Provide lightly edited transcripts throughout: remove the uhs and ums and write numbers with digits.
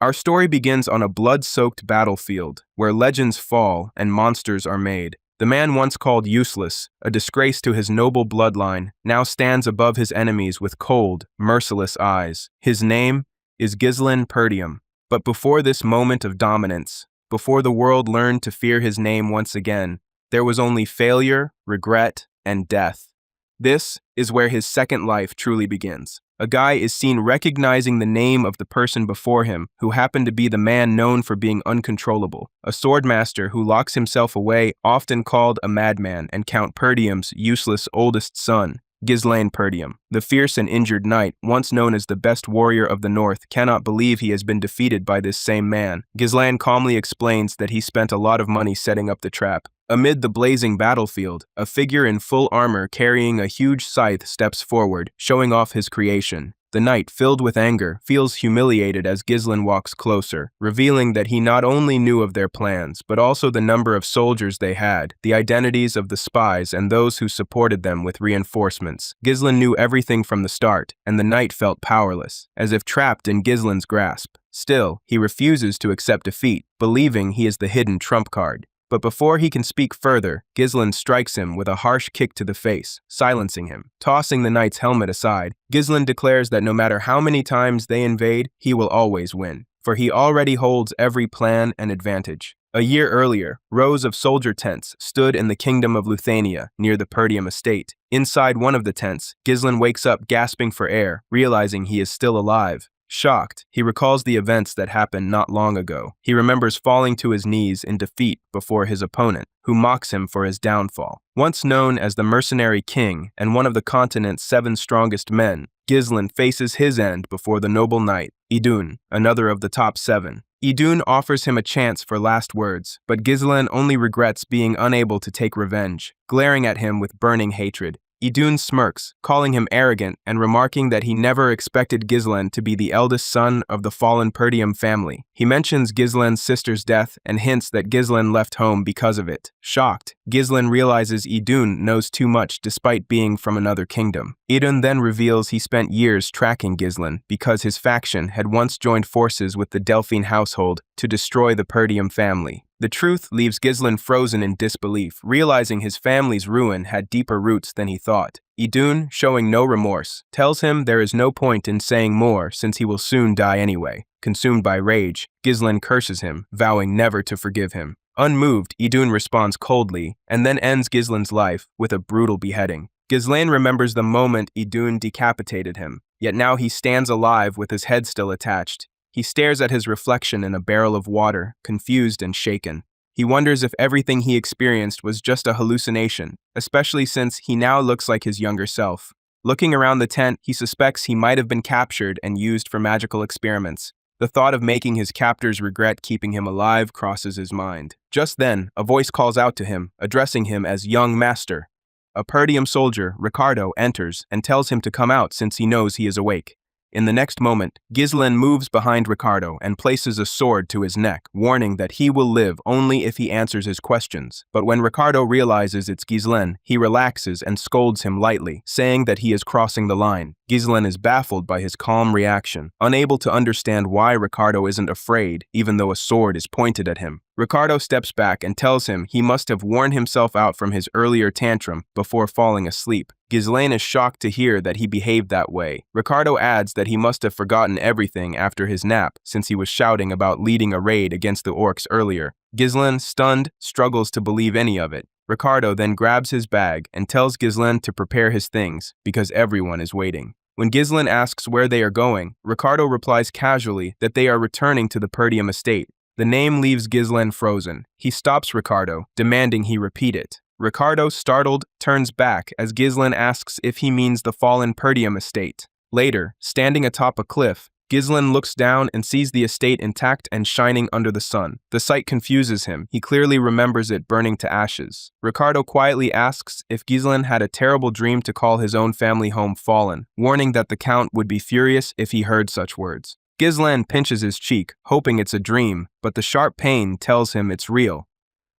Our story begins on a blood-soaked battlefield, where legends fall and monsters are made. The man once called useless, a disgrace to his noble bloodline, now stands above his enemies with cold, merciless eyes. His name is Gislan Perdium. But before this moment of dominance, before the world learned to fear his name once again, there was only failure, regret, and death. This is where his second life truly begins. A guy is seen recognizing the name of the person before him, who happened to be the man known for being uncontrollable, a swordmaster who locks himself away, often called a madman, and Count Perdium's useless oldest son, Gislan Perdium. The fierce and injured knight, once known as the best warrior of the north, cannot believe he has been defeated by this same man. Gislan calmly explains that he spent a lot of money setting up the trap. Amid the blazing battlefield, a figure in full armor carrying a huge scythe steps forward, showing off his creation. The knight, filled with anger, feels humiliated as Gislan walks closer, revealing that he not only knew of their plans, but also the number of soldiers they had, the identities of the spies and those who supported them with reinforcements. Gislan knew everything from the start, and the knight felt powerless, as if trapped in Gislan's grasp. Still, he refuses to accept defeat, believing he is the hidden trump card. But before he can speak further, Gislan strikes him with a harsh kick to the face, silencing him. Tossing the knight's helmet aside, Gislan declares that no matter how many times they invade, he will always win, for he already holds every plan and advantage. A year earlier, rows of soldier tents stood in the kingdom of Luthania, near the Perdium estate. Inside one of the tents, Gislan wakes up gasping for air, realizing he is still alive. Shocked, he recalls the events that happened not long ago. He remembers falling to his knees in defeat before his opponent, who mocks him for his downfall. Once known as the Mercenary King and one of the continent's 7 strongest men, Gislan faces his end before the noble knight, Idun, another of the top 7. Idun offers him a chance for last words, but Gislan only regrets being unable to take revenge. Glaring at him with burning hatred, Idun smirks, calling him arrogant and remarking that he never expected Gislan to be the eldest son of the fallen Perdium family. He mentions Gislan's sister's death and hints that Gislan left home because of it. Shocked, Gislan realizes Idun knows too much despite being from another kingdom. Idun then reveals he spent years tracking Gislan because his faction had once joined forces with the Delphine household to destroy the Perdium family. The truth leaves Gislan frozen in disbelief, realizing his family's ruin had deeper roots than he thought. Idun, showing no remorse, tells him there is no point in saying more since he will soon die anyway. Consumed by rage, Gislan curses him, vowing never to forgive him. Unmoved, Idun responds coldly, and then ends Gislan's life with a brutal beheading. Gislan remembers the moment Idun decapitated him, yet now he stands alive with his head still attached. He stares at his reflection in a barrel of water, confused and shaken. He wonders if everything he experienced was just a hallucination, especially since he now looks like his younger self. Looking around the tent, he suspects he might have been captured and used for magical experiments. The thought of making his captors regret keeping him alive crosses his mind. Just then, a voice calls out to him, addressing him as young master. A Perdium soldier, Ricardo, enters and tells him to come out since he knows he is awake. In the next moment, Gislan moves behind Ricardo and places a sword to his neck, warning that he will live only if he answers his questions. But when Ricardo realizes it's Gislan, he relaxes and scolds him lightly, saying that he is crossing the line. Gislan is baffled by his calm reaction, unable to understand why Ricardo isn't afraid, even though a sword is pointed at him. Ricardo steps back and tells him he must have worn himself out from his earlier tantrum before falling asleep. Gislan is shocked to hear that he behaved that way. Ricardo adds that he must have forgotten everything after his nap, since he was shouting about leading a raid against the orcs earlier. Gislan, stunned, struggles to believe any of it. Ricardo then grabs his bag and tells Gislan to prepare his things, because everyone is waiting. When Gislan asks where they are going, Ricardo replies casually that they are returning to the Perdium estate. The name leaves Gislan frozen. He stops Ricardo, demanding he repeat it. Ricardo, startled, turns back as Gislan asks if he means the fallen Perdium estate. Later, standing atop a cliff, Gislan looks down and sees the estate intact and shining under the sun. The sight confuses him. He clearly remembers it burning to ashes. Ricardo quietly asks if Gislan had a terrible dream to call his own family home fallen, warning that the Count would be furious if he heard such words. Gislan pinches his cheek, hoping it's a dream, but the sharp pain tells him it's real.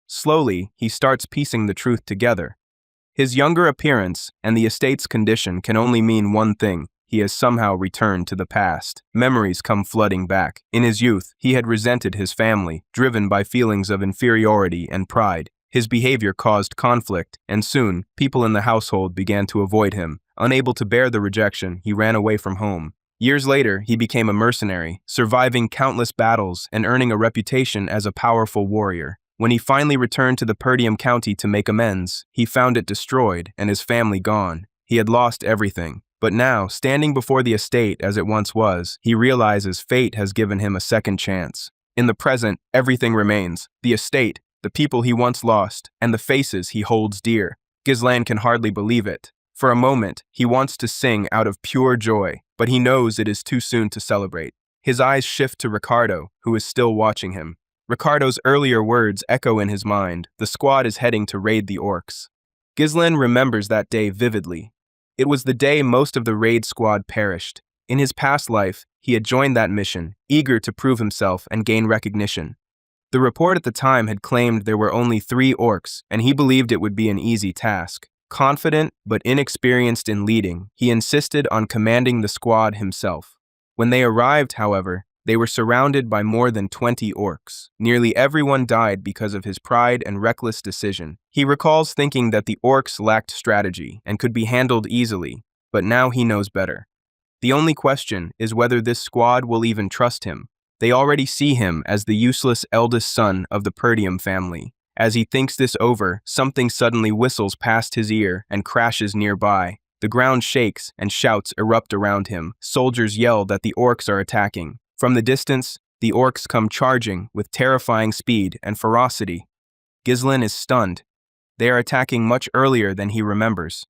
Slowly, he starts piecing the truth together. His younger appearance and the estate's condition can only mean one thing. he has somehow returned to the past. Memories come flooding back. In his youth, he had resented his family, driven by feelings of inferiority and pride. His behavior caused conflict, and soon, people in the household began to avoid him. Unable to bear the rejection, he ran away from home. Years later, he became a mercenary, surviving countless battles and earning a reputation as a powerful warrior. When he finally returned to the Perdium County to make amends, he found it destroyed and his family gone. He had lost everything. But now, standing before the estate as it once was, he realizes fate has given him a second chance. In the present, everything remains: the estate, the people he once lost, and the faces he holds dear. Gislan can hardly believe it. For a moment, he wants to sing out of pure joy, but he knows it is too soon to celebrate. His eyes shift to Ricardo, who is still watching him. Ricardo's earlier words echo in his mind. The squad is heading to raid the orcs. Gislan remembers that day vividly. It was the day most of the raid squad perished. In his past life, he had joined that mission, eager to prove himself and gain recognition. The report at the time had claimed there were only 3 orcs, and he believed it would be an easy task. Confident but inexperienced in leading, he insisted on commanding the squad himself. When they arrived, however, they were surrounded by more than 20 orcs. Nearly everyone died because of his pride and reckless decision. He recalls thinking that the orcs lacked strategy and could be handled easily, but now he knows better. The only question is whether this squad will even trust him. They already see him as the useless eldest son of the Perdium family. As he thinks this over, something suddenly whistles past his ear and crashes nearby. The ground shakes and shouts erupt around him. Soldiers yell that the orcs are attacking. From the distance, the orcs come charging with terrifying speed and ferocity. Gislan is stunned. They are attacking much earlier than he remembers.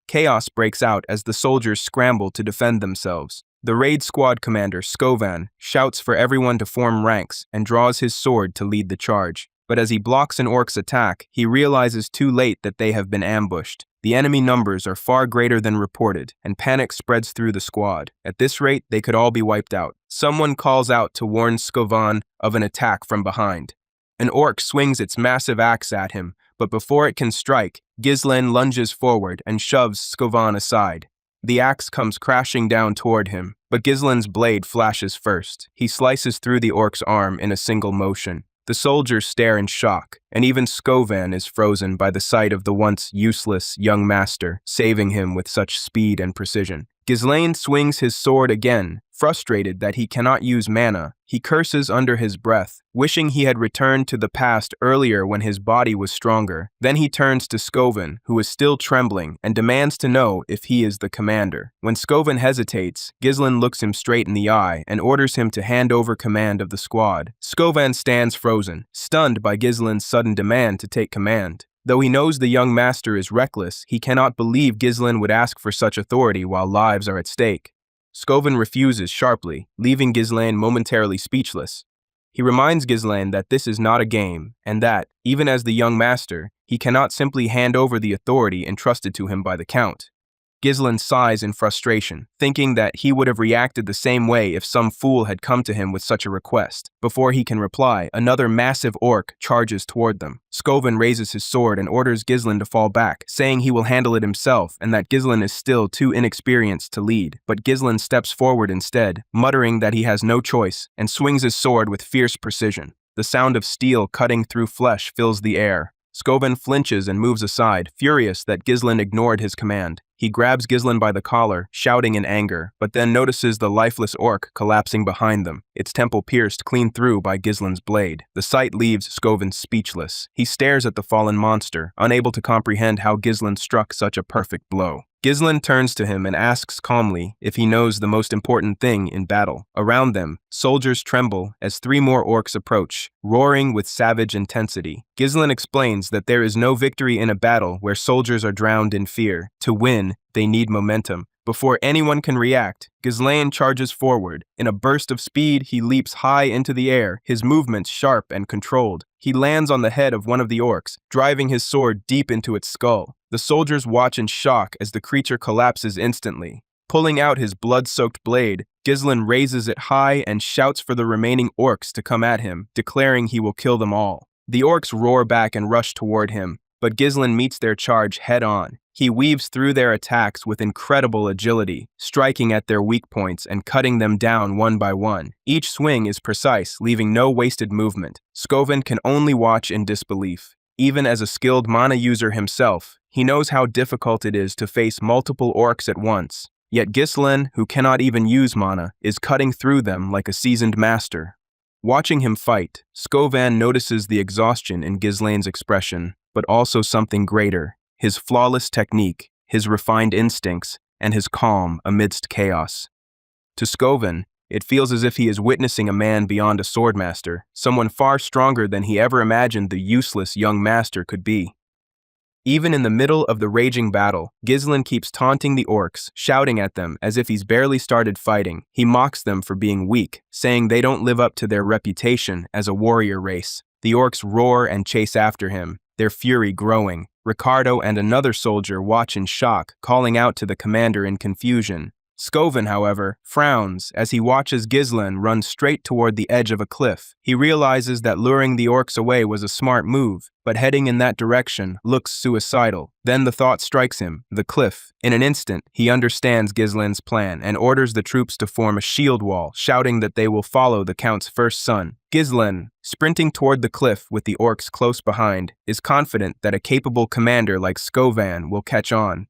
Chaos breaks out as the soldiers scramble to defend themselves. The raid squad commander, Skovan, shouts for everyone to form ranks and draws his sword to lead the charge. But as he blocks an orc's attack, he realizes too late that they have been ambushed. The enemy numbers are far greater than reported, and panic spreads through the squad. At this rate, they could all be wiped out. Someone calls out to warn Skovan of an attack from behind. An orc swings its massive axe at him, but before it can strike, Gislan lunges forward and shoves Skovan aside. The axe comes crashing down toward him, but Gislan's blade flashes first. He slices through the orc's arm in a single motion. The soldiers stare in shock, and even Skovan is frozen by the sight of the once useless young master saving him with such speed and precision. Gislan swings his sword again. Frustrated that he cannot use mana, he curses under his breath, wishing he had returned to the past earlier when his body was stronger. Then he turns to Skovan, who is still trembling, and demands to know if he is the commander. When Skovan hesitates, Gislan looks him straight in the eye and orders him to hand over command of the squad. Skovan stands frozen, stunned by Gislan's sudden demand to take command. Though he knows the young master is reckless, he cannot believe Gislan would ask for such authority while lives are at stake. Skovan refuses sharply, leaving Gislan momentarily speechless. He reminds Gislan that this is not a game, and that, even as the young master, he cannot simply hand over the authority entrusted to him by the Count. Gislan sighs in frustration, thinking that he would have reacted the same way if some fool had come to him with such a request. Before he can reply, another massive orc charges toward them. Skovan raises his sword and orders Gislan to fall back, saying he will handle it himself and that Gislan is still too inexperienced to lead. But Gislan steps forward instead, muttering that he has no choice, and swings his sword with fierce precision. The sound of steel cutting through flesh fills the air. Skovan flinches and moves aside, furious that Gislan ignored his command. He grabs Gislan by the collar, shouting in anger, but then notices the lifeless orc collapsing behind them, its temple pierced clean through by Gislan's blade. The sight leaves Skovan speechless. He stares at the fallen monster, unable to comprehend how Gislan struck such a perfect blow. Gislan turns to him and asks calmly if he knows the most important thing in battle. Around them, soldiers tremble as 3 more orcs approach, roaring with savage intensity. Gislan explains that there is no victory in a battle where soldiers are drowned in fear. To win, they need momentum. Before anyone can react, Gislan charges forward. In a burst of speed, he leaps high into the air, his movements sharp and controlled. He lands on the head of one of the orcs, driving his sword deep into its skull. The soldiers watch in shock as the creature collapses instantly. Pulling out his blood-soaked blade, Gislan raises it high and shouts for the remaining orcs to come at him, declaring he will kill them all. The orcs roar back and rush toward him, but Gislan meets their charge head-on. He weaves through their attacks with incredible agility, striking at their weak points and cutting them down one by one. Each swing is precise, leaving no wasted movement. Skoven can only watch in disbelief. Even as a skilled mana user himself, he knows how difficult it is to face multiple orcs at once. Yet Gislan, who cannot even use mana, is cutting through them like a seasoned master. Watching him fight, Skovan notices the exhaustion in Gislan's expression, but also something greater: his flawless technique, his refined instincts, and his calm amidst chaos. To Skovan, it feels as if he is witnessing a man beyond a swordmaster, someone far stronger than he ever imagined the useless young master could be. Even in the middle of the raging battle, Gislan keeps taunting the orcs, shouting at them as if he's barely started fighting. He mocks them for being weak, saying they don't live up to their reputation as a warrior race. The orcs roar and chase after him, their fury growing. Ricardo and another soldier watch in shock, calling out to the commander in confusion. Skovan, however, frowns as he watches Gislan run straight toward the edge of a cliff. He realizes that luring the orcs away was a smart move, but heading in that direction looks suicidal. Then the thought strikes him: the cliff. In an instant, he understands Gislan's plan and orders the troops to form a shield wall, shouting that they will follow the Count's first son. Gislan, sprinting toward the cliff with the orcs close behind, is confident that a capable commander like Skovan will catch on.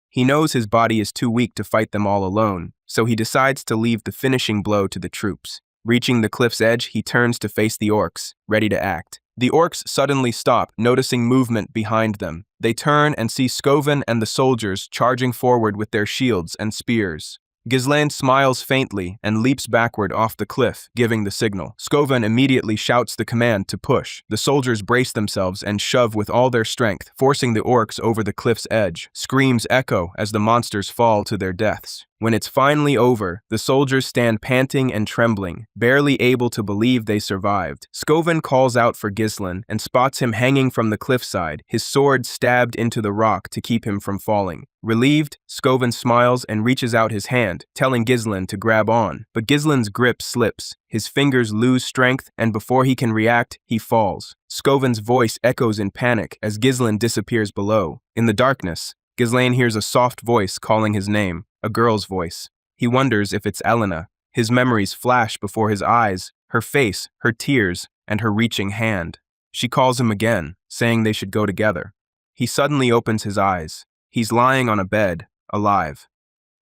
He knows his body is too weak to fight them all alone, so he decides to leave the finishing blow to the troops. Reaching the cliff's edge, he turns to face the orcs, ready to act. The orcs suddenly stop, noticing movement behind them. They turn and see Skovan and the soldiers charging forward with their shields and spears. Gislan smiles faintly and leaps backward off the cliff, giving the signal. Skovan immediately shouts the command to push. The soldiers brace themselves and shove with all their strength, forcing the orcs over the cliff's edge. Screams echo as the monsters fall to their deaths. When it's finally over, the soldiers stand panting and trembling, barely able to believe they survived. Skovan calls out for Gislan and spots him hanging from the cliffside, his sword stabbed into the rock to keep him from falling. Relieved, Skovan smiles and reaches out his hand, telling Gislan to grab on. But Gislan's grip slips, his fingers lose strength, and before he can react, he falls. Skovan's voice echoes in panic as Gislan disappears below. In the darkness, Gislan hears a soft voice calling his name, a girl's voice. He wonders if it's Elena. His memories flash before his eyes, her face, her tears, and her reaching hand. She calls him again, saying they should go together. He suddenly opens his eyes. He's lying on a bed, alive.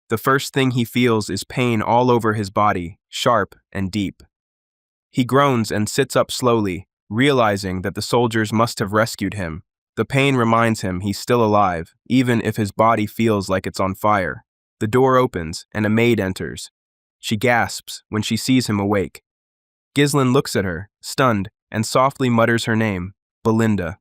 The first thing he feels is pain all over his body, sharp and deep. He groans and sits up slowly, realizing that the soldiers must have rescued him. The pain reminds him he's still alive, even if his body feels like it's on fire. The door opens, and a maid enters. She gasps when she sees him awake. Gislan looks at her, stunned, and softly mutters her name, Belinda.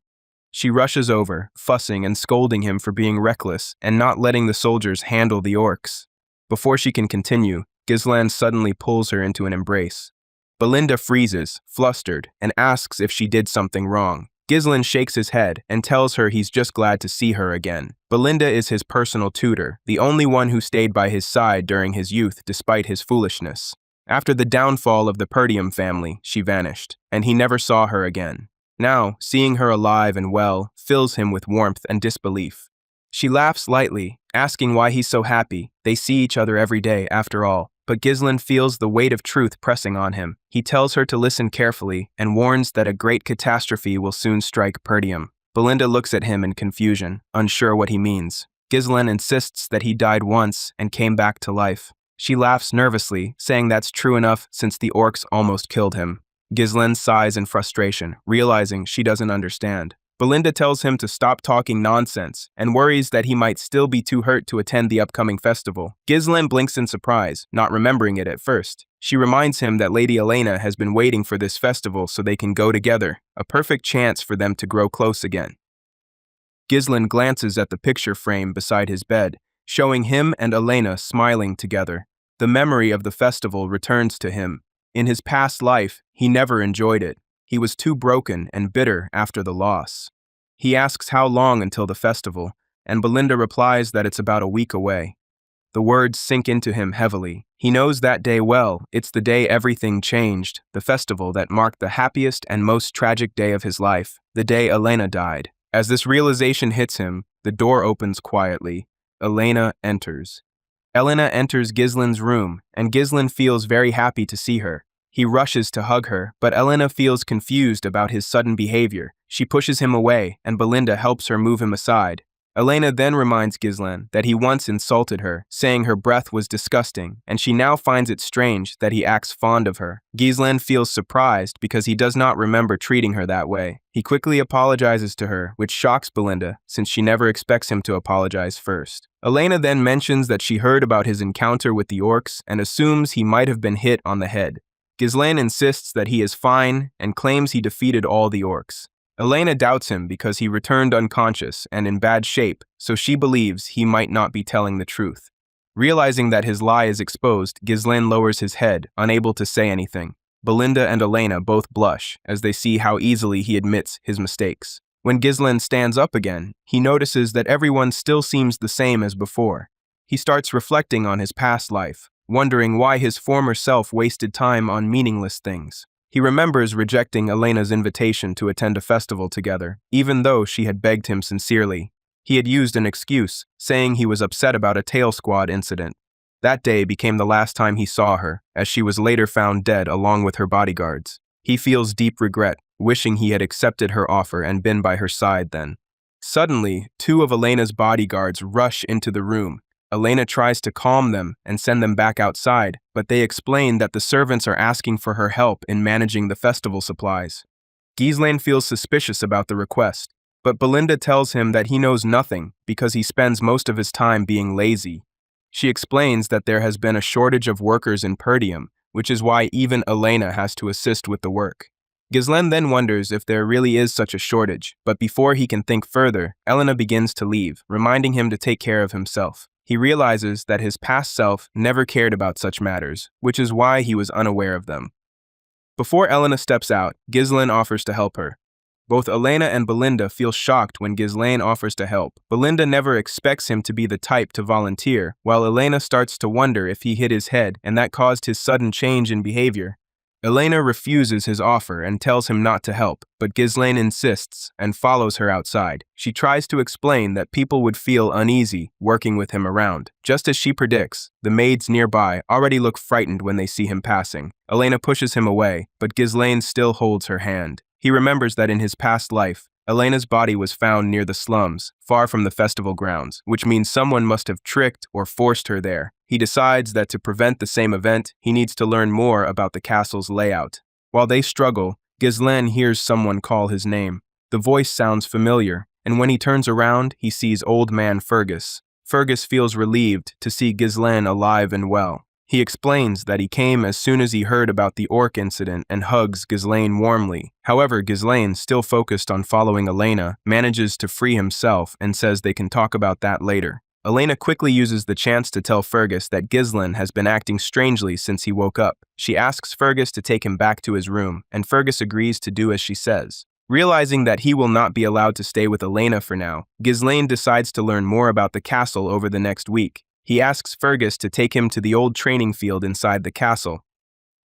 She rushes over, fussing and scolding him for being reckless and not letting the soldiers handle the orcs. Before she can continue, Gislan suddenly pulls her into an embrace. Belinda freezes, flustered, and asks if she did something wrong. Gislan shakes his head and tells her he's just glad to see her again. Belinda is his personal tutor, the only one who stayed by his side during his youth despite his foolishness. After the downfall of the Perdium family, she vanished, and he never saw her again. Now, seeing her alive and well fills him with warmth and disbelief. She laughs lightly, asking why he's so happy. They see each other every day, after all. But Gislan feels the weight of truth pressing on him. He tells her to listen carefully and warns that a great catastrophe will soon strike Perdium. Belinda looks at him in confusion, unsure what he means. Gislan insists that he died once and came back to life. She laughs nervously, saying that's true enough since the orcs almost killed him. Gislan sighs in frustration, realizing she doesn't understand. Belinda tells him to stop talking nonsense and worries that he might still be too hurt to attend the upcoming festival. Gislan blinks in surprise, not remembering it at first. She reminds him that Lady Elena has been waiting for this festival so they can go together, a perfect chance for them to grow close again. Gislan glances at the picture frame beside his bed, showing him and Elena smiling together. The memory of the festival returns to him. In his past life, he never enjoyed it. He was too broken and bitter after the loss. He asks how long until the festival, and Belinda replies that it's about a week away. The words sink into him heavily. He knows that day well. It's the day everything changed, the festival that marked the happiest and most tragic day of his life, the day Elena died. As this realization hits him, the door opens quietly. Elena enters. Elena enters Gislan's room, and Gislan feels very happy to see her. He rushes to hug her, but Elena feels confused about his sudden behavior. She pushes him away, and Belinda helps her move him aside. Elena then reminds Gislan that he once insulted her, saying her breath was disgusting, and she now finds it strange that he acts fond of her. Gislan feels surprised because he does not remember treating her that way. He quickly apologizes to her, which shocks Belinda, since she never expects him to apologize first. Elena then mentions that she heard about his encounter with the orcs and assumes he might have been hit on the head. Gislan insists that he is fine and claims he defeated all the orcs. Elena doubts him because he returned unconscious and in bad shape, so she believes he might not be telling the truth. Realizing that his lie is exposed, Gislan lowers his head, unable to say anything. Belinda and Elena both blush as they see how easily he admits his mistakes. When Gislan stands up again, he notices that everyone still seems the same as before. He starts reflecting on his past life, wondering why his former self wasted time on meaningless things. He remembers rejecting Elena's invitation to attend a festival together, even though she had begged him sincerely. He had used an excuse, saying he was upset about a Tail Squad incident. That day became the last time he saw her, as she was later found dead along with her bodyguards. He feels deep regret, wishing he had accepted her offer and been by her side then. Suddenly, 2 of Elena's bodyguards rush into the room. Elena tries to calm them and send them back outside, but they explain that the servants are asking for her help in managing the festival supplies. Gislan feels suspicious about the request, but Belinda tells him that he knows nothing because he spends most of his time being lazy. She explains that there has been a shortage of workers in Perdium, which is why even Elena has to assist with the work. Gislan then wonders if there really is such a shortage, but before he can think further, Elena begins to leave, reminding him to take care of himself. He realizes that his past self never cared about such matters, which is why he was unaware of them. Before Elena steps out, Gislan offers to help her. Both Elena and Belinda feel shocked when Gislan offers to help. Belinda never expects him to be the type to volunteer, while Elena starts to wonder if he hit his head and that caused his sudden change in behavior. Elena refuses his offer and tells him not to help, but Gislan insists and follows her outside. She tries to explain that people would feel uneasy working with him around. Just as she predicts, the maids nearby already look frightened when they see him passing. Elena pushes him away, but Gislan still holds her hand. He remembers that in his past life, Elena's body was found near the slums, far from the festival grounds, which means someone must have tricked or forced her there. He decides that to prevent the same event, he needs to learn more about the castle's layout. While they struggle, Gislan hears someone call his name. The voice sounds familiar, and when he turns around, he sees old man Fergus. Fergus feels relieved to see Gislan alive and well. He explains that he came as soon as he heard about the orc incident and hugs Gislan warmly. However, Gislan, still focused on following Elena, manages to free himself and says they can talk about that later. Elena quickly uses the chance to tell Fergus that Gislan has been acting strangely since he woke up. She asks Fergus to take him back to his room, and Fergus agrees to do as she says. Realizing that he will not be allowed to stay with Elena for now, Gislan decides to learn more about the castle over the next week. He asks Fergus to take him to the old training field inside the castle.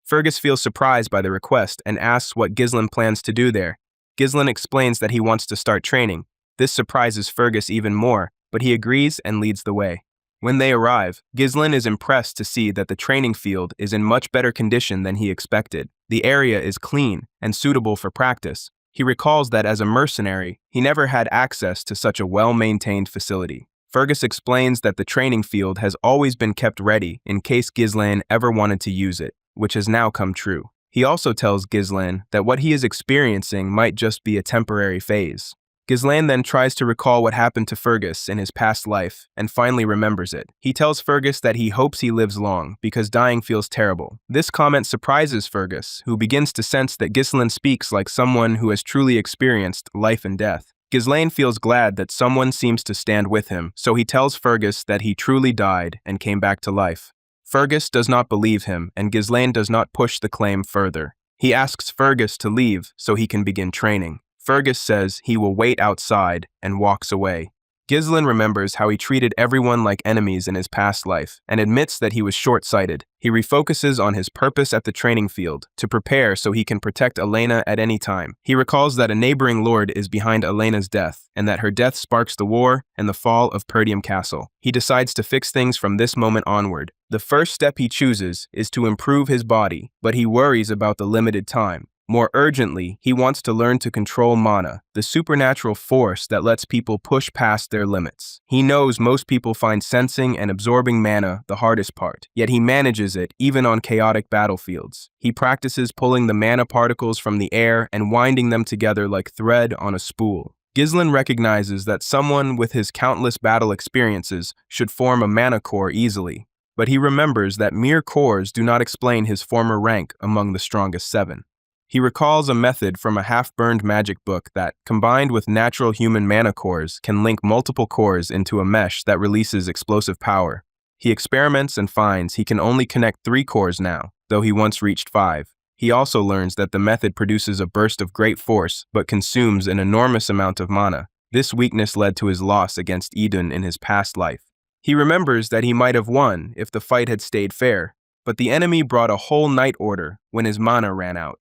Fergus feels surprised by the request and asks what Gislan plans to do there. Gislan explains that he wants to start training. This surprises Fergus even more, but he agrees and leads the way. When they arrive, Gislan is impressed to see that the training field is in much better condition than he expected. The area is clean and suitable for practice. He recalls that as a mercenary, he never had access to such a well-maintained facility. Fergus explains that the training field has always been kept ready in case Gislan ever wanted to use it, which has now come true. He also tells Gislan that what he is experiencing might just be a temporary phase. Gislan then tries to recall what happened to Fergus in his past life and finally remembers it. He tells Fergus that he hopes he lives long because dying feels terrible. This comment surprises Fergus, who begins to sense that Gislan speaks like someone who has truly experienced life and death. Gislan feels glad that someone seems to stand with him, so he tells Fergus that he truly died and came back to life. Fergus does not believe him, and Gislan does not push the claim further. He asks Fergus to leave so he can begin training. Fergus says he will wait outside and walks away. Gislan remembers how he treated everyone like enemies in his past life and admits that he was short-sighted. He refocuses on his purpose at the training field, to prepare so he can protect Elena at any time. He recalls that a neighboring lord is behind Elena's death, and that her death sparks the war and the fall of Perdium Castle. He decides to fix things from this moment onward. The first step he chooses is to improve his body, but he worries about the limited time. More urgently, he wants to learn to control mana, the supernatural force that lets people push past their limits. He knows most people find sensing and absorbing mana the hardest part, yet he manages it even on chaotic battlefields. He practices pulling the mana particles from the air and winding them together like thread on a spool. Gislan recognizes that someone with his countless battle experiences should form a mana core easily, but he remembers that mere cores do not explain his former rank among the strongest 7. He recalls a method from a half-burned magic book that, combined with natural human mana cores, can link multiple cores into a mesh that releases explosive power. He experiments and finds he can only connect 3 cores now, though he once reached 5. He also learns that the method produces a burst of great force, but consumes an enormous amount of mana. This weakness led to his loss against Idun in his past life. He remembers that he might have won if the fight had stayed fair, but the enemy brought a whole night order when his mana ran out.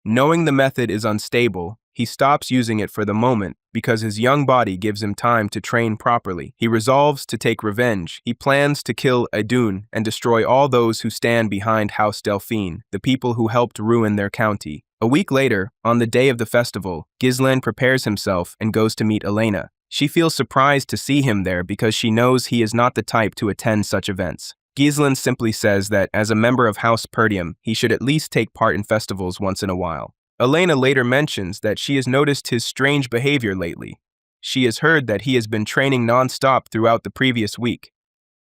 Knowing the method is unstable, he stops using it for the moment because his young body gives him time to train properly. He resolves to take revenge. He plans to kill Idun and destroy all those who stand behind House Delphine, the people who helped ruin their county. A week later, on the day of the festival, Gislan prepares himself and goes to meet Elena. She feels surprised to see him there because she knows he is not the type to attend such events. Gislan simply says that as a member of House Perdium, he should at least take part in festivals once in a while. Elena later mentions that she has noticed his strange behavior lately. She has heard that he has been training non-stop throughout the previous week.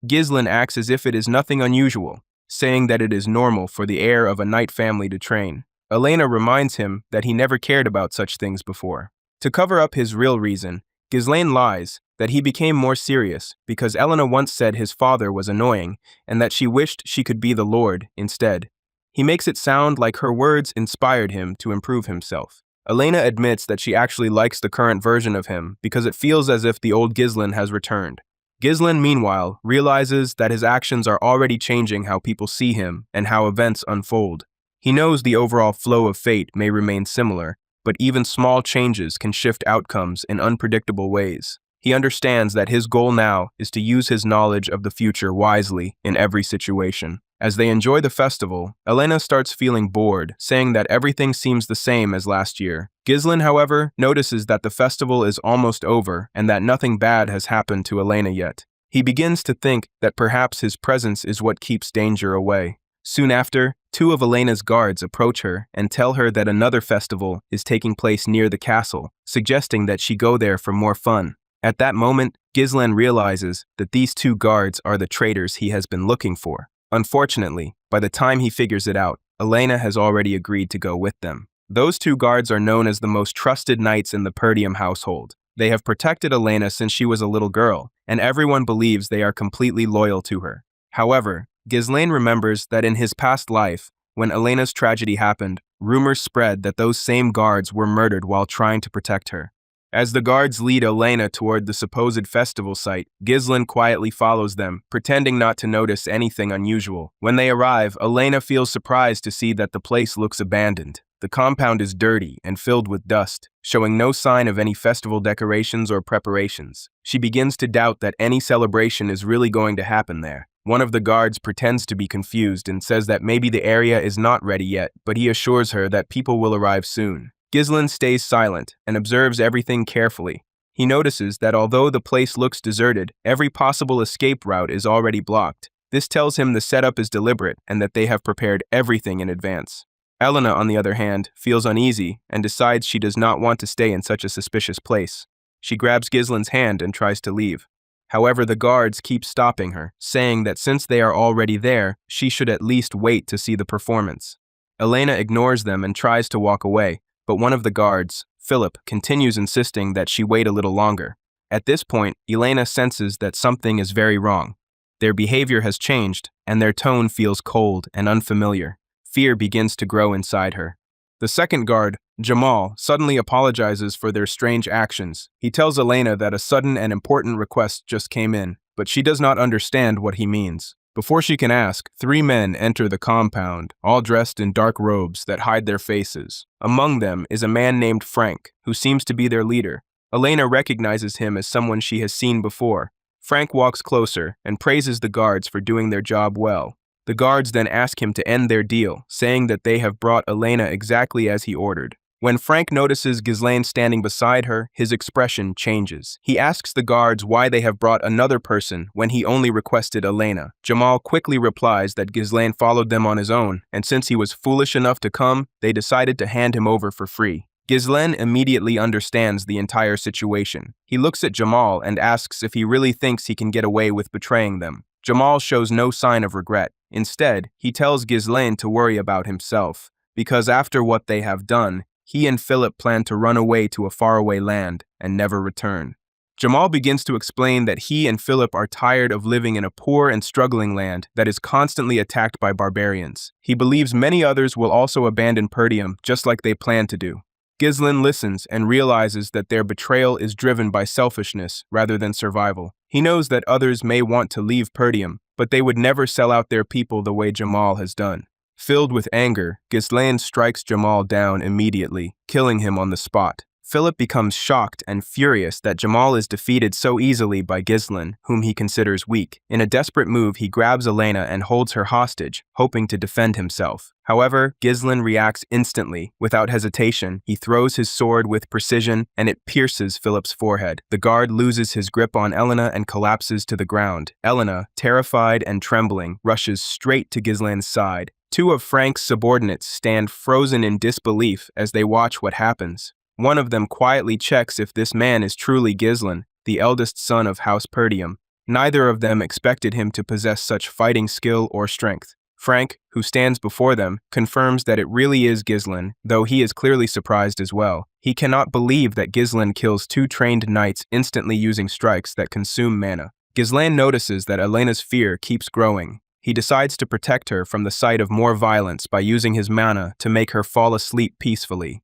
Gislan acts as if it is nothing unusual, saying that it is normal for the heir of a knight family to train. Elena reminds him that he never cared about such things before. To cover up his real reason, Gislan lies that he became more serious because Elena once said his father was annoying and that she wished she could be the Lord instead. He makes it sound like her words inspired him to improve himself. Elena admits that she actually likes the current version of him because it feels as if the old Gislan has returned. Gislan, meanwhile, realizes that his actions are already changing how people see him and how events unfold. He knows the overall flow of fate may remain similar, but even small changes can shift outcomes in unpredictable ways. He understands that his goal now is to use his knowledge of the future wisely in every situation. As they enjoy the festival, Elena starts feeling bored, saying that everything seems the same as last year. Gislan, however, notices that the festival is almost over and that nothing bad has happened to Elena yet. He begins to think that perhaps his presence is what keeps danger away. Soon after, 2 of Elena's guards approach her and tell her that another festival is taking place near the castle, suggesting that she go there for more fun. At that moment, Gislan realizes that these 2 guards are the traitors he has been looking for. Unfortunately, by the time he figures it out, Elena has already agreed to go with them. Those 2 guards are known as the most trusted knights in the Perdium household. They have protected Elena since she was a little girl, and everyone believes they are completely loyal to her. However, Gislan remembers that in his past life, when Elena's tragedy happened, rumors spread that those same guards were murdered while trying to protect her. As the guards lead Elena toward the supposed festival site, Gislan quietly follows them, pretending not to notice anything unusual. When they arrive, Elena feels surprised to see that the place looks abandoned. The compound is dirty and filled with dust, showing no sign of any festival decorations or preparations. She begins to doubt that any celebration is really going to happen there. One of the guards pretends to be confused and says that maybe the area is not ready yet, but he assures her that people will arrive soon. Gislan stays silent and observes everything carefully. He notices that although the place looks deserted, every possible escape route is already blocked. This tells him the setup is deliberate and that they have prepared everything in advance. Elena, on the other hand, feels uneasy and decides she does not want to stay in such a suspicious place. She grabs Gislan's hand and tries to leave. However, the guards keep stopping her, saying that since they are already there, she should at least wait to see the performance. Elena ignores them and tries to walk away, but one of the guards, Philip, continues insisting that she wait a little longer. At this point, Elena senses that something is very wrong. Their behavior has changed, and their tone feels cold and unfamiliar. Fear begins to grow inside her. The second guard, Jamal, suddenly apologizes for their strange actions. He tells Elena that a sudden and important request just came in, but she does not understand what he means. Before she can ask, 3 men enter the compound, all dressed in dark robes that hide their faces. Among them is a man named Frank, who seems to be their leader. Elena recognizes him as someone she has seen before. Frank walks closer and praises the guards for doing their job well. The guards then ask him to end their deal, saying that they have brought Elena exactly as he ordered. When Frank notices Gislan standing beside her, his expression changes. He asks the guards why they have brought another person when he only requested Elena. Jamal quickly replies that Gislan followed them on his own, and since he was foolish enough to come, they decided to hand him over for free. Gislan immediately understands the entire situation. He looks at Jamal and asks if he really thinks he can get away with betraying them. Jamal shows no sign of regret. Instead, he tells Gislan to worry about himself, because after what they have done, he and Philip plan to run away to a faraway land and never return. Jamal begins to explain that he and Philip are tired of living in a poor and struggling land that is constantly attacked by barbarians. He believes many others will also abandon Perdium just like they plan to do. Gislan listens and realizes that their betrayal is driven by selfishness rather than survival. He knows that others may want to leave Perdium, but they would never sell out their people the way Jamal has done. Filled with anger, Gislan strikes Jamal down immediately, killing him on the spot. Philip becomes shocked and furious that Jamal is defeated so easily by Gislan, whom he considers weak. In a desperate move, he grabs Elena and holds her hostage, hoping to defend himself. However, Gislan reacts instantly. Without hesitation, he throws his sword with precision and it pierces Philip's forehead. The guard loses his grip on Elena and collapses to the ground. Elena, terrified and trembling, rushes straight to Gislan's side. 2 of Frank's subordinates stand frozen in disbelief as they watch what happens. One of them quietly checks if this man is truly Gislan, the eldest son of House Perdium. Neither of them expected him to possess such fighting skill or strength. Frank, who stands before them, confirms that it really is Gislan, though he is clearly surprised as well. He cannot believe that Gislan kills 2 trained knights instantly using strikes that consume mana. Gislan notices that Elena's fear keeps growing. He decides to protect her from the sight of more violence by using his mana to make her fall asleep peacefully.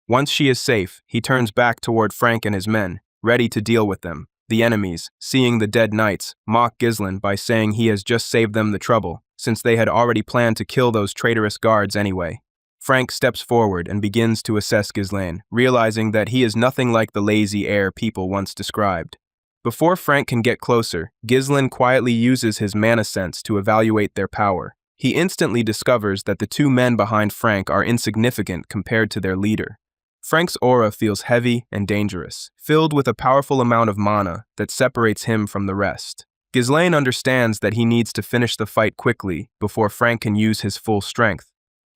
Once she is safe, he turns back toward Frank and his men, ready to deal with them. The enemies, seeing the dead knights, mock Gislan by saying he has just saved them the trouble, since they had already planned to kill those traitorous guards anyway. Frank steps forward and begins to assess Gislan, realizing that he is nothing like the lazy heir people once described. Before Frank can get closer, Gislan quietly uses his mana sense to evaluate their power. He instantly discovers that the 2 men behind Frank are insignificant compared to their leader. Frank's aura feels heavy and dangerous, filled with a powerful amount of mana that separates him from the rest. Gislan understands that he needs to finish the fight quickly before Frank can use his full strength.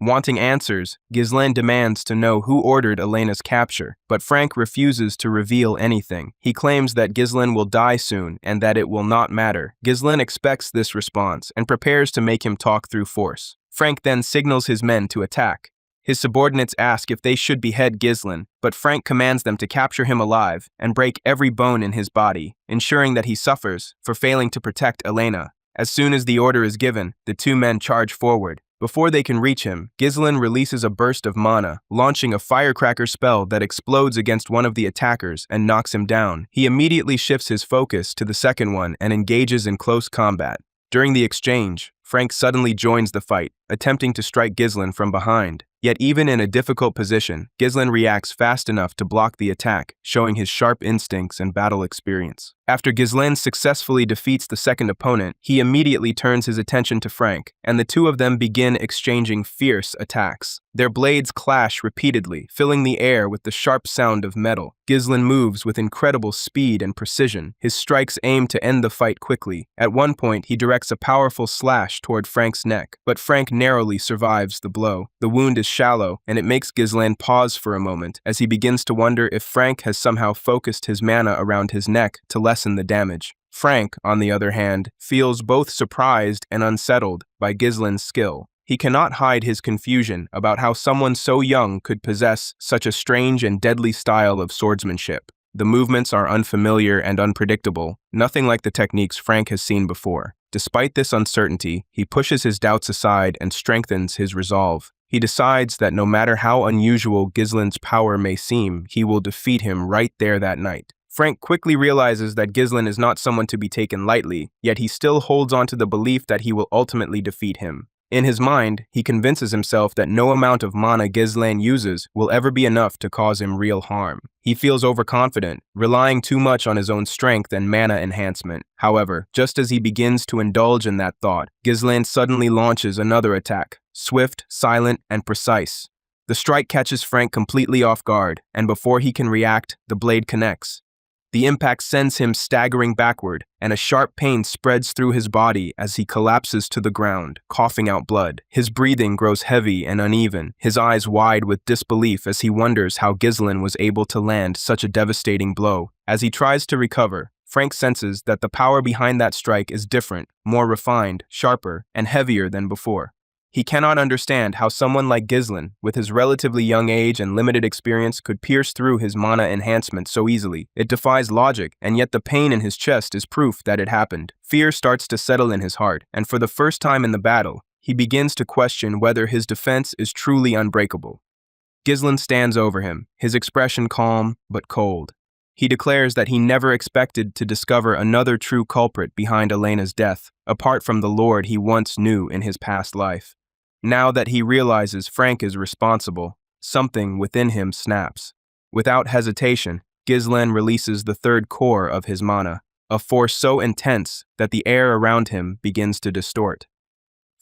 Wanting answers, Gislan demands to know who ordered Elena's capture, but Frank refuses to reveal anything. He claims that Gislan will die soon and that it will not matter. Gislan expects this response and prepares to make him talk through force. Frank then signals his men to attack. His subordinates ask if they should behead Gislan, but Frank commands them to capture him alive and break every bone in his body, ensuring that he suffers for failing to protect Elena. As soon as the order is given, the 2 men charge forward. Before they can reach him, Gislan releases a burst of mana, launching a firecracker spell that explodes against one of the attackers and knocks him down. He immediately shifts his focus to the second one and engages in close combat. During the exchange, Frank suddenly joins the fight, attempting to strike Gislan from behind. Yet even in a difficult position, Gislan reacts fast enough to block the attack, showing his sharp instincts and battle experience. After Gislan successfully defeats the second opponent, he immediately turns his attention to Frank, and the 2 of them begin exchanging fierce attacks. Their blades clash repeatedly, filling the air with the sharp sound of metal. Gislan moves with incredible speed and precision. His strikes aim to end the fight quickly. At one point, he directs a powerful slash toward Frank's neck, but Frank narrowly survives the blow. The wound is shallow, and it makes Gislan pause for a moment as he begins to wonder if Frank has somehow focused his mana around his neck to lessen the damage. Frank, on the other hand, feels both surprised and unsettled by Gislan's skill. He cannot hide his confusion about how someone so young could possess such a strange and deadly style of swordsmanship. The movements are unfamiliar and unpredictable, nothing like the techniques Frank has seen before. Despite this uncertainty, he pushes his doubts aside and strengthens his resolve. He decides that no matter how unusual Gislan's power may seem, he will defeat him right there that night. Frank quickly realizes that Gislan is not someone to be taken lightly, yet he still holds on to the belief that he will ultimately defeat him. In his mind, he convinces himself that no amount of mana Gislan uses will ever be enough to cause him real harm. He feels overconfident, relying too much on his own strength and mana enhancement. However, just as he begins to indulge in that thought, Gislan suddenly launches another attack, swift, silent, and precise. The strike catches Frank completely off guard, and before he can react, the blade connects. The impact sends him staggering backward, and a sharp pain spreads through his body as he collapses to the ground, coughing out blood. His breathing grows heavy and uneven, his eyes wide with disbelief as he wonders how Gislan was able to land such a devastating blow. As he tries to recover, Frank senses that the power behind that strike is different, more refined, sharper, and heavier than before. He cannot understand how someone like Gislan, with his relatively young age and limited experience, could pierce through his mana enhancement so easily. It defies logic, and yet the pain in his chest is proof that it happened. Fear starts to settle in his heart, and for the first time in the battle, he begins to question whether his defense is truly unbreakable. Gislan stands over him, his expression calm but cold. He declares that he never expected to discover another true culprit behind Elena's death, apart from the lord he once knew in his past life. Now that he realizes Frank is responsible, something within him snaps. Without hesitation, Gislan releases the third core of his mana, a force so intense that the air around him begins to distort.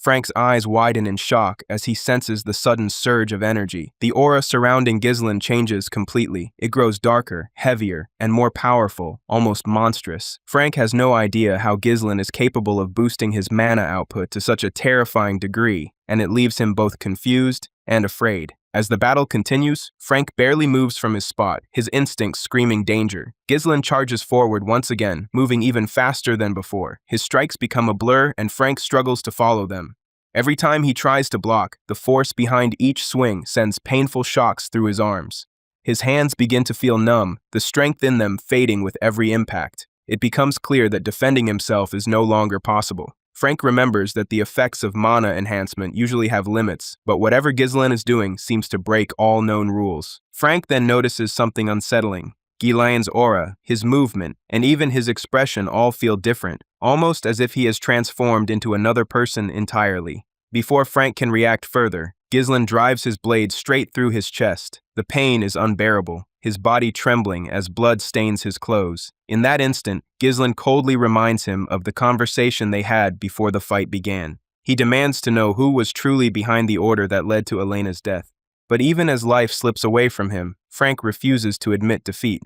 Frank's eyes widen in shock as he senses the sudden surge of energy. The aura surrounding Gislan changes completely. It grows darker, heavier, and more powerful, almost monstrous. Frank has no idea how Gislan is capable of boosting his mana output to such a terrifying degree, and it leaves him both confused and afraid. As the battle continues, Frank barely moves from his spot, his instincts screaming danger. Gislan charges forward once again, moving even faster than before. His strikes become a blur, and Frank struggles to follow them. Every time he tries to block, the force behind each swing sends painful shocks through his arms. His hands begin to feel numb, the strength in them fading with every impact. It becomes clear that defending himself is no longer possible. Frank remembers that the effects of mana enhancement usually have limits, but whatever Gislan is doing seems to break all known rules. Frank then notices something unsettling. Gislan's aura, his movement, and even his expression all feel different, almost as if he has transformed into another person entirely. Before Frank can react further, Gislan drives his blade straight through his chest. The pain is unbearable, his body trembling as blood stains his clothes. In that instant, Gislan coldly reminds him of the conversation they had before the fight began. He demands to know who was truly behind the order that led to Elena's death. But even as life slips away from him, Frank refuses to admit defeat.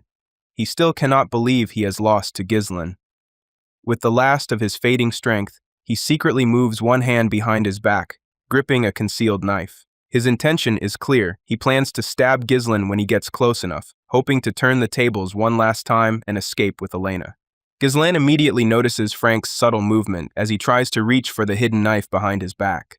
He still cannot believe he has lost to Gislan. With the last of his fading strength, he secretly moves one hand behind his back, gripping a concealed knife. His intention is clear. He plans to stab Gislan when he gets close enough, hoping to turn the tables one last time and escape with Elena. Gislan immediately notices Frank's subtle movement as he tries to reach for the hidden knife behind his back.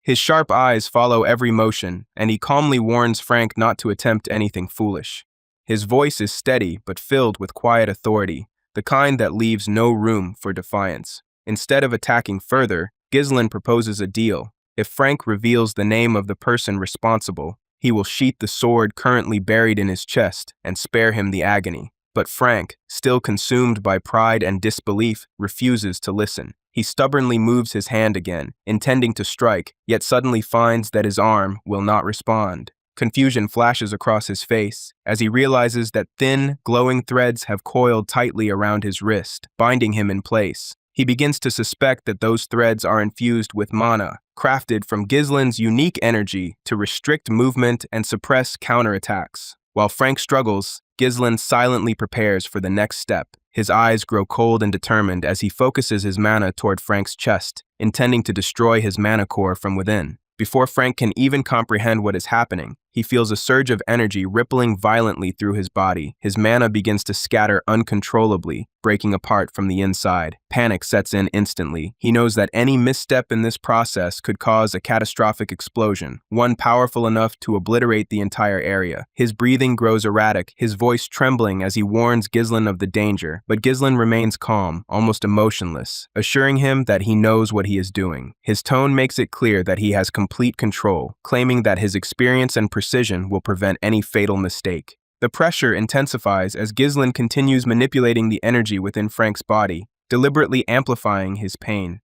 His sharp eyes follow every motion, and he calmly warns Frank not to attempt anything foolish. His voice is steady but filled with quiet authority, the kind that leaves no room for defiance. Instead of attacking further, Gislan proposes a deal. If Frank reveals the name of the person responsible, he will sheath the sword currently buried in his chest and spare him the agony. But Frank, still consumed by pride and disbelief, refuses to listen. He stubbornly moves his hand again, intending to strike, yet suddenly finds that his arm will not respond. Confusion flashes across his face as he realizes that thin, glowing threads have coiled tightly around his wrist, binding him in place. He begins to suspect that those threads are infused with mana, crafted from Gislan's unique energy to restrict movement and suppress counterattacks. While Frank struggles, Gislan silently prepares for the next step. His eyes grow cold and determined as he focuses his mana toward Frank's chest, intending to destroy his mana core from within. Before Frank can even comprehend what is happening, he feels a surge of energy rippling violently through his body. His mana begins to scatter uncontrollably, breaking apart from the inside. Panic sets in instantly. He knows that any misstep in this process could cause a catastrophic explosion, one powerful enough to obliterate the entire area. His breathing grows erratic, his voice trembling as he warns Gislan of the danger, but Gislan remains calm, almost emotionless, assuring him that he knows what he is doing. His tone makes it clear that he has complete control, claiming that his experience and precision will prevent any fatal mistake. The pressure intensifies as Gislan continues manipulating the energy within Frank's body, deliberately amplifying his pain.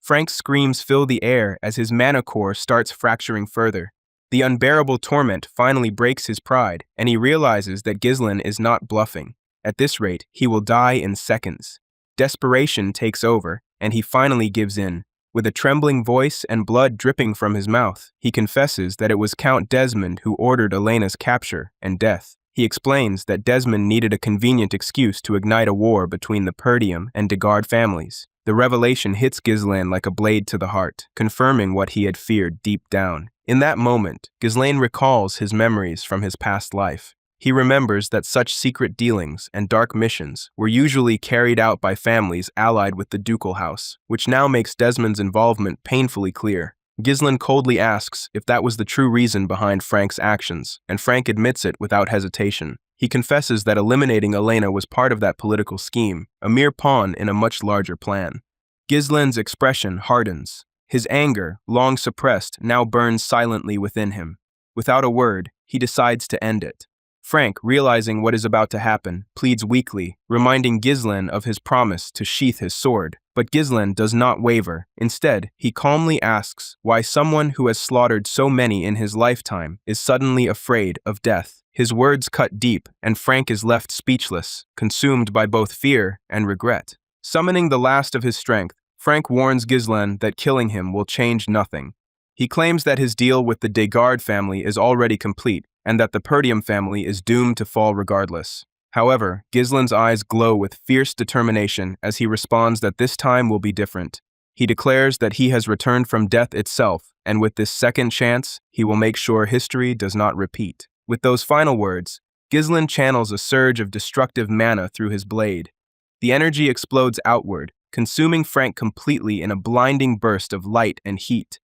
Frank's screams fill the air as his mana core starts fracturing further. The unbearable torment finally breaks his pride, and he realizes that Gislan is not bluffing. At this rate, he will die in seconds. Desperation takes over, and he finally gives in. With a trembling voice and blood dripping from his mouth, he confesses that it was Count Desmond who ordered Elena's capture and death. He explains that Desmond needed a convenient excuse to ignite a war between the Perdium and Declared families. The revelation hits Gislan like a blade to the heart, confirming what he had feared deep down. In that moment, Gislan recalls his memories from his past life. He remembers that such secret dealings and dark missions were usually carried out by families allied with the ducal house, which now makes Desmond's involvement painfully clear. Gislan coldly asks if that was the true reason behind Frank's actions, and Frank admits it without hesitation. He confesses that eliminating Elena was part of that political scheme, a mere pawn in a much larger plan. Gislan's expression hardens. His anger, long suppressed, now burns silently within him. Without a word, he decides to end it. Frank, realizing what is about to happen, pleads weakly, reminding Gislan of his promise to sheath his sword. But Gislan does not waver. Instead, he calmly asks why someone who has slaughtered so many in his lifetime is suddenly afraid of death. His words cut deep, and Frank is left speechless, consumed by both fear and regret. Summoning the last of his strength, Frank warns Gislan that killing him will change nothing. He claims that his deal with the Declared family is already complete, and that the Perdium family is doomed to fall regardless. However, Gislan's eyes glow with fierce determination as he responds that this time will be different. He declares that he has returned from death itself, and with this second chance, he will make sure history does not repeat. With those final words, Gislan channels a surge of destructive mana through his blade. The energy explodes outward, consuming Frank completely in a blinding burst of light and heat.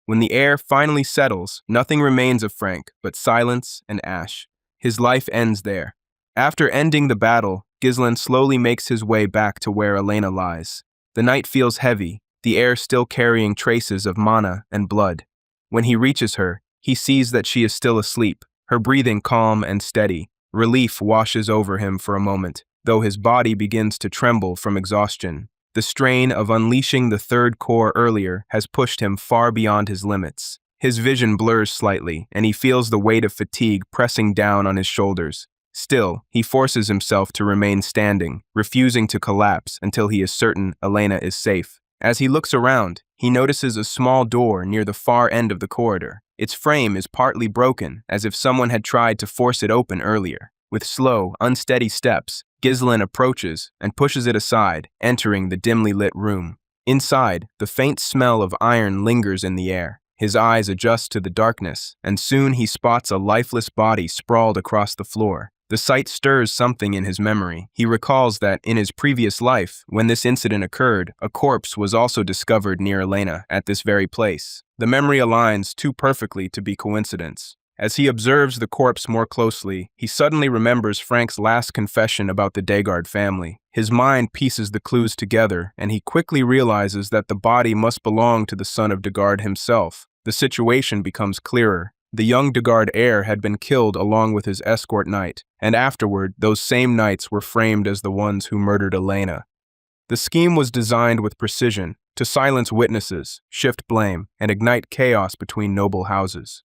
When the air finally settles, nothing remains of Frank but silence and ash. His life ends there. After ending the battle, Gislan slowly makes his way back to where Elena lies. The night feels heavy, the air still carrying traces of mana and blood. When he reaches her, he sees that she is still asleep, her breathing calm and steady. Relief washes over him for a moment, though his body begins to tremble from exhaustion. The strain of unleashing the third core earlier has pushed him far beyond his limits. His vision blurs slightly, and he feels the weight of fatigue pressing down on his shoulders. Still, he forces himself to remain standing, refusing to collapse until he is certain Elena is safe. As he looks around, he notices a small door near the far end of the corridor. Its frame is partly broken, as if someone had tried to force it open earlier. With slow, unsteady steps, Gislan approaches and pushes it aside, entering the dimly lit room. Inside, the faint smell of iron lingers in the air. His eyes adjust to the darkness, and soon he spots a lifeless body sprawled across the floor. The sight stirs something in his memory. He recalls that, in his previous life, when this incident occurred, a corpse was also discovered near Elena at this very place. The memory aligns too perfectly to be coincidence. As he observes the corpse more closely, he suddenly remembers Frank's last confession about the Declared family. His mind pieces the clues together, and he quickly realizes that the body must belong to the son of Declared himself. The situation becomes clearer. The young Declared heir had been killed along with his escort knight, and afterward, those same knights were framed as the ones who murdered Elena. The scheme was designed with precision to silence witnesses, shift blame, and ignite chaos between noble houses.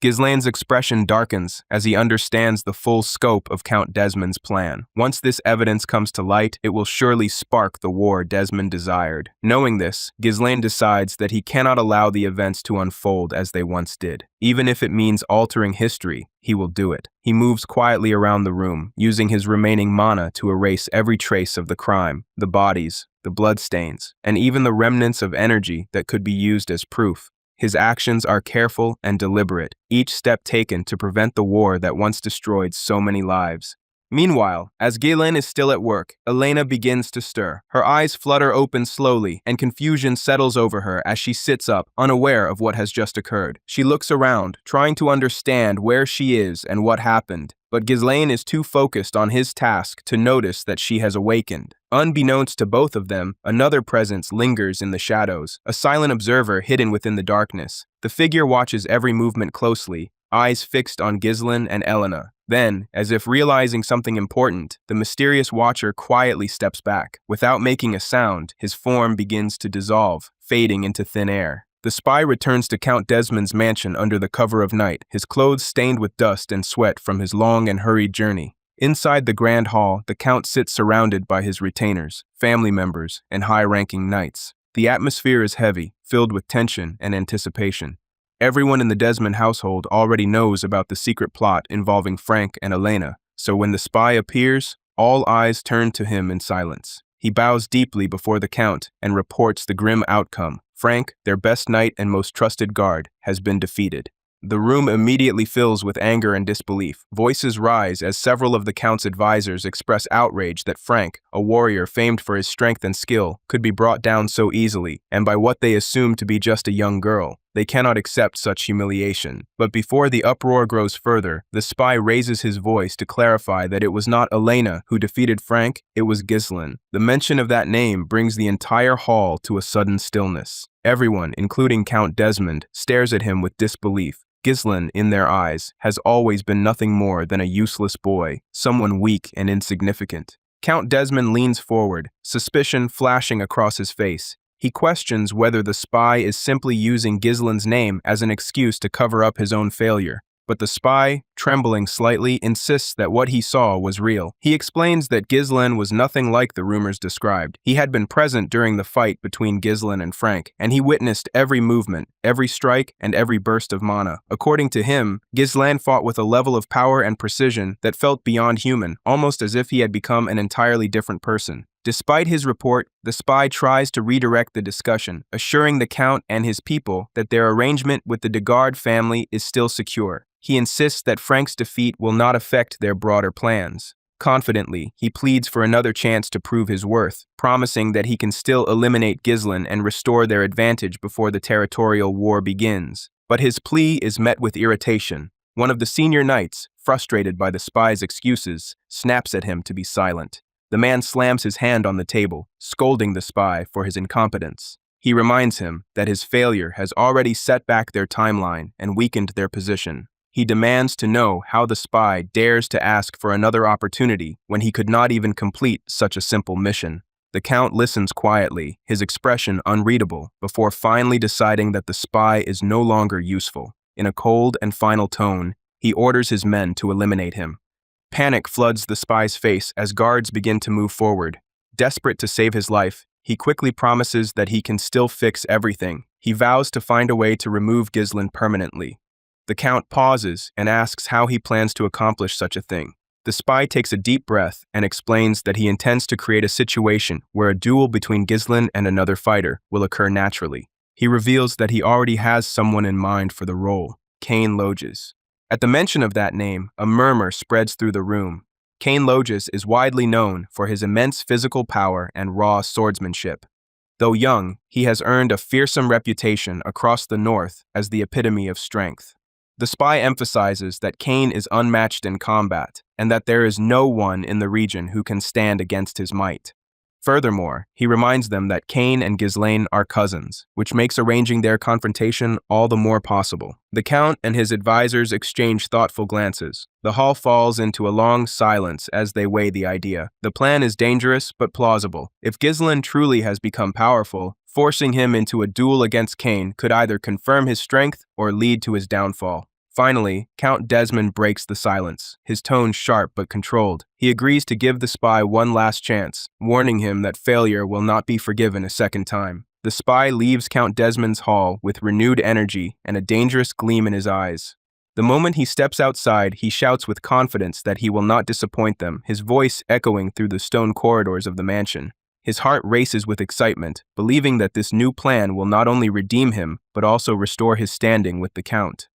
Gislan's expression darkens as he understands the full scope of Count Desmond's plan. Once this evidence comes to light, it will surely spark the war Desmond desired. Knowing this, Gislan decides that he cannot allow the events to unfold as they once did. Even if it means altering history, he will do it. He moves quietly around the room, using his remaining mana to erase every trace of the crime, the bodies, the bloodstains, and even the remnants of energy that could be used as proof. His actions are careful and deliberate, each step taken to prevent the war that once destroyed so many lives. Meanwhile, as Galen is still at work, Elena begins to stir. Her eyes flutter open slowly, and confusion settles over her as she sits up, unaware of what has just occurred. She looks around, trying to understand where she is and what happened, but Ghislaine is too focused on his task to notice that she has awakened. Unbeknownst to both of them, another presence lingers in the shadows, a silent observer hidden within the darkness. The figure watches every movement closely, eyes fixed on Gislan and Elena. Then, as if realizing something important, the mysterious watcher quietly steps back. Without making a sound, his form begins to dissolve, fading into thin air. The spy returns to Count Desmond's mansion under the cover of night, his clothes stained with dust and sweat from his long and hurried journey. Inside the grand hall, the Count sits surrounded by his retainers, family members, and high-ranking knights. The atmosphere is heavy, filled with tension and anticipation. Everyone in the Desmond household already knows about the secret plot involving Frank and Elena, so when the spy appears, all eyes turn to him in silence. He bows deeply before the Count and reports the grim outcome. Frank, their best knight and most trusted guard, has been defeated. The room immediately fills with anger and disbelief. Voices rise as several of the Count's advisors express outrage that Frank, a warrior famed for his strength and skill, could be brought down so easily, and by what they assume to be just a young girl. They cannot accept such humiliation. But before the uproar grows further, the spy raises his voice to clarify that it was not Elena who defeated Frank, it was Gislan. The mention of that name brings the entire hall to a sudden stillness. Everyone, including Count Desmond, stares at him with disbelief. Gislan, in their eyes, has always been nothing more than a useless boy, someone weak and insignificant. Count Desmond leans forward, suspicion flashing across his face. He questions whether the spy is simply using Gislan's name as an excuse to cover up his own failure. But the spy, trembling slightly, insists that what he saw was real. He explains that Gislan was nothing like the rumors described. He had been present during the fight between Gislan and Frank, and he witnessed every movement, every strike, and every burst of mana. According to him, Gislan fought with a level of power and precision that felt beyond human, almost as if he had become an entirely different person. Despite his report, the spy tries to redirect the discussion, assuring the Count and his people that their arrangement with the Degard family is still secure. He insists that Frank's defeat will not affect their broader plans. Confidently, he pleads for another chance to prove his worth, promising that he can still eliminate Gislan and restore their advantage before the territorial war begins. But his plea is met with irritation. One of the senior knights, frustrated by the spy's excuses, snaps at him to be silent. The man slams his hand on the table, scolding the spy for his incompetence. He reminds him that his failure has already set back their timeline and weakened their position. He demands to know how the spy dares to ask for another opportunity when he could not even complete such a simple mission. The Count listens quietly, his expression unreadable, before finally deciding that the spy is no longer useful. In a cold and final tone, he orders his men to eliminate him. Panic floods the spy's face as guards begin to move forward. Desperate to save his life, he quickly promises that he can still fix everything. He vows to find a way to remove Gislan permanently. The Count pauses and asks how he plans to accomplish such a thing. The spy takes a deep breath and explains that he intends to create a situation where a duel between Gislan and another fighter will occur naturally. He reveals that he already has someone in mind for the role, Cain Loges. At the mention of that name, a murmur spreads through the room. Cain Loges is widely known for his immense physical power and raw swordsmanship. Though young, he has earned a fearsome reputation across the north as the epitome of strength. The spy emphasizes that Cain is unmatched in combat, and that there is no one in the region who can stand against his might. Furthermore, he reminds them that Cain and Ghislaine are cousins, which makes arranging their confrontation all the more possible. The Count and his advisors exchange thoughtful glances. The hall falls into a long silence as they weigh the idea. The plan is dangerous but plausible. If Gislan truly has become powerful, forcing him into a duel against Cain could either confirm his strength or lead to his downfall. Finally, Count Desmond breaks the silence, his tone sharp but controlled. He agrees to give the spy one last chance, warning him that failure will not be forgiven a second time. The spy leaves Count Desmond's hall with renewed energy and a dangerous gleam in his eyes. The moment he steps outside, he shouts with confidence that he will not disappoint them, his voice echoing through the stone corridors of the mansion. His heart races with excitement, believing that this new plan will not only redeem him, but also restore his standing with the Count.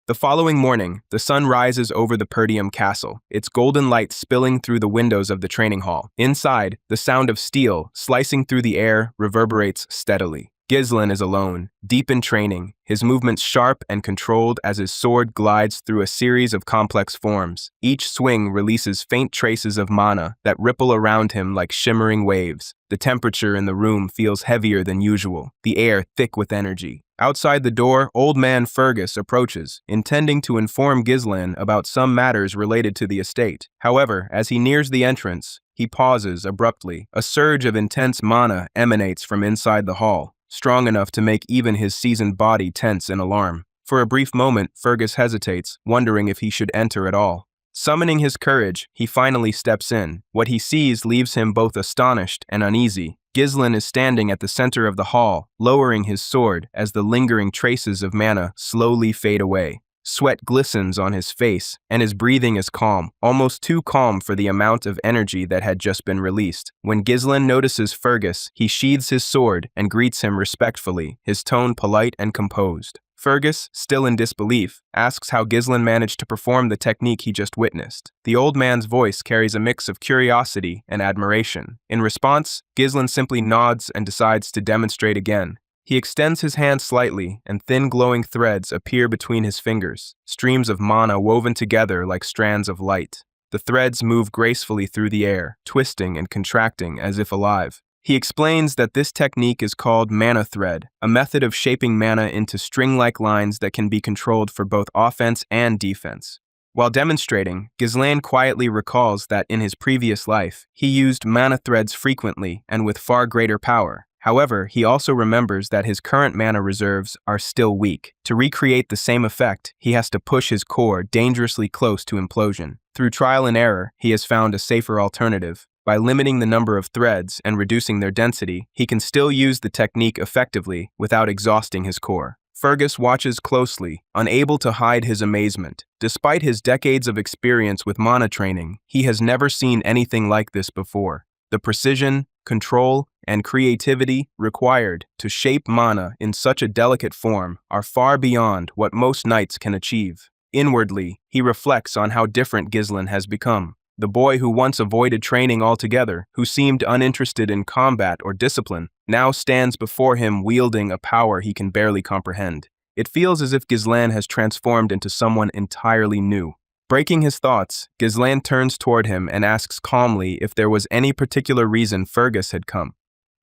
The following morning, the sun rises over the Perdium castle, its golden light spilling through the windows of the training hall. Inside, the sound of steel, slicing through the air, reverberates steadily. Gislan is alone, deep in training, his movements sharp and controlled as his sword glides through a series of complex forms. Each swing releases faint traces of mana that ripple around him like shimmering waves. The temperature in the room feels heavier than usual, the air thick with energy. Outside the door, old man Fergus approaches, intending to inform Gislan about some matters related to the estate. However, as he nears the entrance, he pauses abruptly. A surge of intense mana emanates from inside the hall, strong enough to make even his seasoned body tense in alarm. For a brief moment, Fergus hesitates, wondering if he should enter at all. Summoning his courage, he finally steps in. What he sees leaves him both astonished and uneasy. Gislan is standing at the center of the hall, lowering his sword as the lingering traces of mana slowly fade away. Sweat glistens on his face, and his breathing is calm, almost too calm for the amount of energy that had just been released. When Gislan notices Fergus, he sheathes his sword and greets him respectfully, his tone polite and composed. Fergus, still in disbelief, asks how Gislan managed to perform the technique he just witnessed. The old man's voice carries a mix of curiosity and admiration. In response, Gislan simply nods and decides to demonstrate again. He extends his hand slightly, and thin glowing threads appear between his fingers, streams of mana woven together like strands of light. The threads move gracefully through the air, twisting and contracting as if alive. He explains that this technique is called mana thread, a method of shaping mana into string-like lines that can be controlled for both offense and defense. While demonstrating, Gislan quietly recalls that in his previous life, he used mana threads frequently and with far greater power. However, he also remembers that his current mana reserves are still weak. To recreate the same effect, he has to push his core dangerously close to implosion. Through trial and error, he has found a safer alternative. By limiting the number of threads and reducing their density, he can still use the technique effectively without exhausting his core. Fergus watches closely, unable to hide his amazement. Despite his decades of experience with mana training, he has never seen anything like this before. The precision, control, and creativity required to shape mana in such a delicate form are far beyond what most knights can achieve. Inwardly, he reflects on how different Gislan has become. The boy who once avoided training altogether, who seemed uninterested in combat or discipline, now stands before him wielding a power he can barely comprehend. It feels as if Gislan has transformed into someone entirely new. Breaking his thoughts, Gislan turns toward him and asks calmly if there was any particular reason Fergus had come.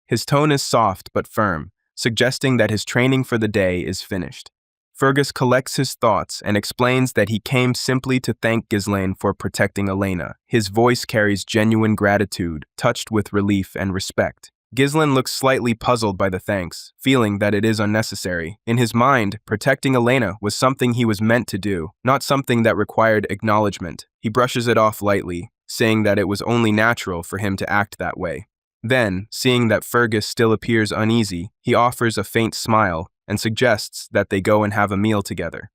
His tone is soft but firm, suggesting that his training for the day is finished. Fergus collects his thoughts and explains that he came simply to thank Gislan for protecting Elena. His voice carries genuine gratitude, touched with relief and respect. Gislan looks slightly puzzled by the thanks, feeling that it is unnecessary. In his mind, protecting Elena was something he was meant to do, not something that required acknowledgement. He brushes it off lightly, saying that it was only natural for him to act that way. Then, seeing that Fergus still appears uneasy, he offers a faint smile and suggests that they go and have a meal together.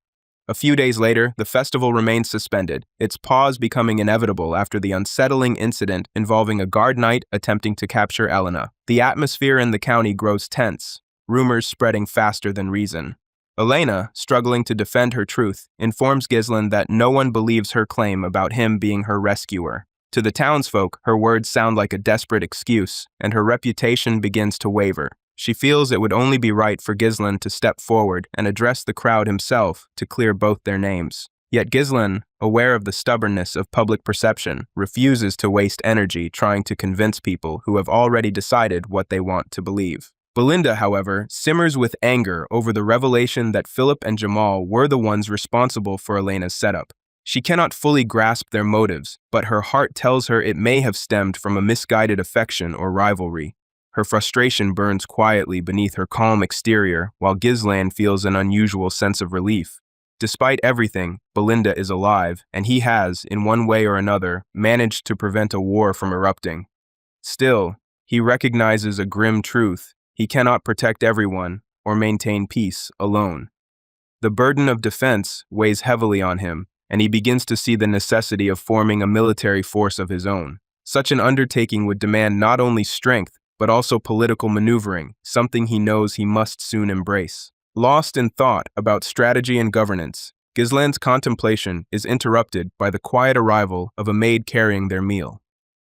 A few days later, the festival remains suspended, its pause becoming inevitable after the unsettling incident involving a guard knight attempting to capture Elena. The atmosphere in the county grows tense, rumors spreading faster than reason. Elena, struggling to defend her truth, informs Gislan that no one believes her claim about him being her rescuer. To the townsfolk, her words sound like a desperate excuse, and her reputation begins to waver. She feels it would only be right for Gislan to step forward and address the crowd himself to clear both their names. Yet Gislan, aware of the stubbornness of public perception, refuses to waste energy trying to convince people who have already decided what they want to believe. Belinda, however, simmers with anger over the revelation that Philip and Jamal were the ones responsible for Elena's setup. She cannot fully grasp their motives, but her heart tells her it may have stemmed from a misguided affection or rivalry. Her frustration burns quietly beneath her calm exterior, while Gislan feels an unusual sense of relief. Despite everything, Belinda is alive, and he has, in one way or another, managed to prevent a war from erupting. Still, he recognizes a grim truth: he cannot protect everyone or maintain peace alone. The burden of defense weighs heavily on him, and he begins to see the necessity of forming a military force of his own. Such an undertaking would demand not only strength, but also political maneuvering, something he knows he must soon embrace. Lost in thought about strategy and governance, Gislan's contemplation is interrupted by the quiet arrival of a maid carrying their meal.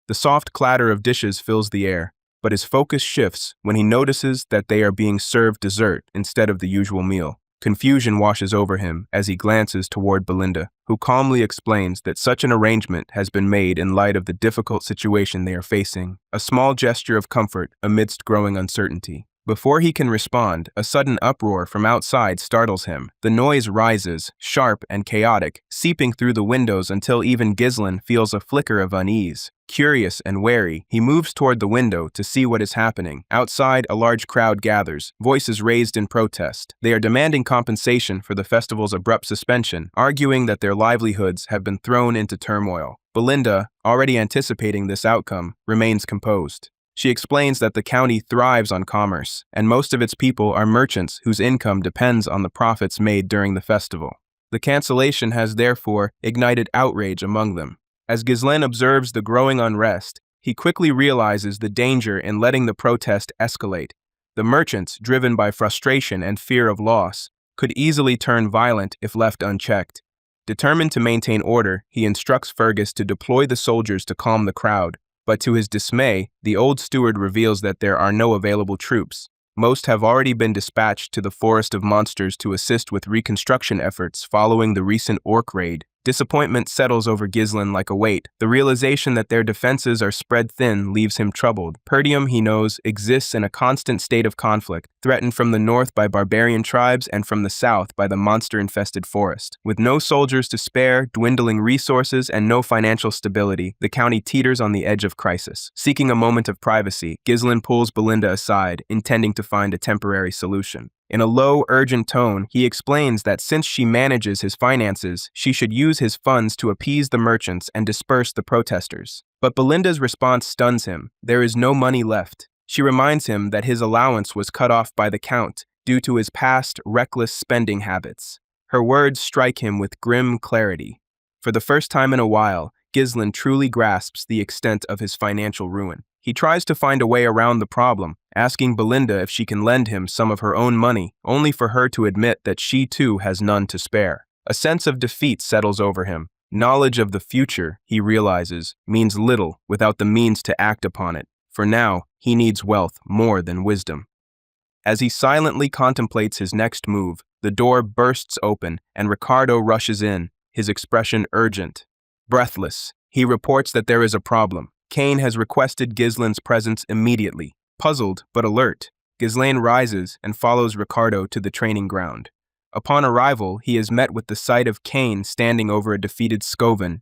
The soft clatter of dishes fills the air, but his focus shifts when he notices that they are being served dessert instead of the usual meal. Confusion washes over him as he glances toward Belinda, who calmly explains that such an arrangement has been made in light of the difficult situation they are facing, a small gesture of comfort amidst growing uncertainty. Before he can respond, a sudden uproar from outside startles him. The noise rises, sharp and chaotic, seeping through the windows until even Gislan feels a flicker of unease. Curious and wary, he moves toward the window to see what is happening. Outside, a large crowd gathers, voices raised in protest. They are demanding compensation for the festival's abrupt suspension, arguing that their livelihoods have been thrown into turmoil. Belinda, already anticipating this outcome, remains composed. She explains that the county thrives on commerce, and most of its people are merchants whose income depends on the profits made during the festival. The cancellation has therefore ignited outrage among them. As Gislan observes the growing unrest, he quickly realizes the danger in letting the protest escalate. The merchants, driven by frustration and fear of loss, could easily turn violent if left unchecked. Determined to maintain order, he instructs Fergus to deploy the soldiers to calm the crowd. But to his dismay, the old steward reveals that there are no available troops. Most have already been dispatched to the Forest of Monsters to assist with reconstruction efforts following the recent Orc Raid. Disappointment settles over Gislan like a weight. The realization that their defenses are spread thin leaves him troubled. Perdium, he knows, exists in a constant state of conflict, threatened from the north by barbarian tribes and from the south by the monster-infested forest. With no soldiers to spare, dwindling resources, and no financial stability, the county teeters on the edge of crisis. Seeking a moment of privacy, Gislan pulls Belinda aside, intending to find a temporary solution. In a low, urgent tone, he explains that since she manages his finances, she should use his funds to appease the merchants and disperse the protesters. But Belinda's response stuns him. There is no money left. She reminds him that his allowance was cut off by the Count due to his past reckless spending habits. Her words strike him with grim clarity. For the first time in a while, Gislan truly grasps the extent of his financial ruin. He tries to find a way around the problem, asking Belinda if she can lend him some of her own money, only for her to admit that she too has none to spare. A sense of defeat settles over him. Knowledge of the future, he realizes, means little without the means to act upon it. For now, he needs wealth more than wisdom. As he silently contemplates his next move, the door bursts open and Ricardo rushes in, his expression urgent. Breathless, he reports that there is a problem. Kane has requested Gislan's presence immediately. Puzzled but alert, Gislan rises and follows Ricardo to the training ground. Upon arrival, he is met with the sight of Kane standing over a defeated Skovan.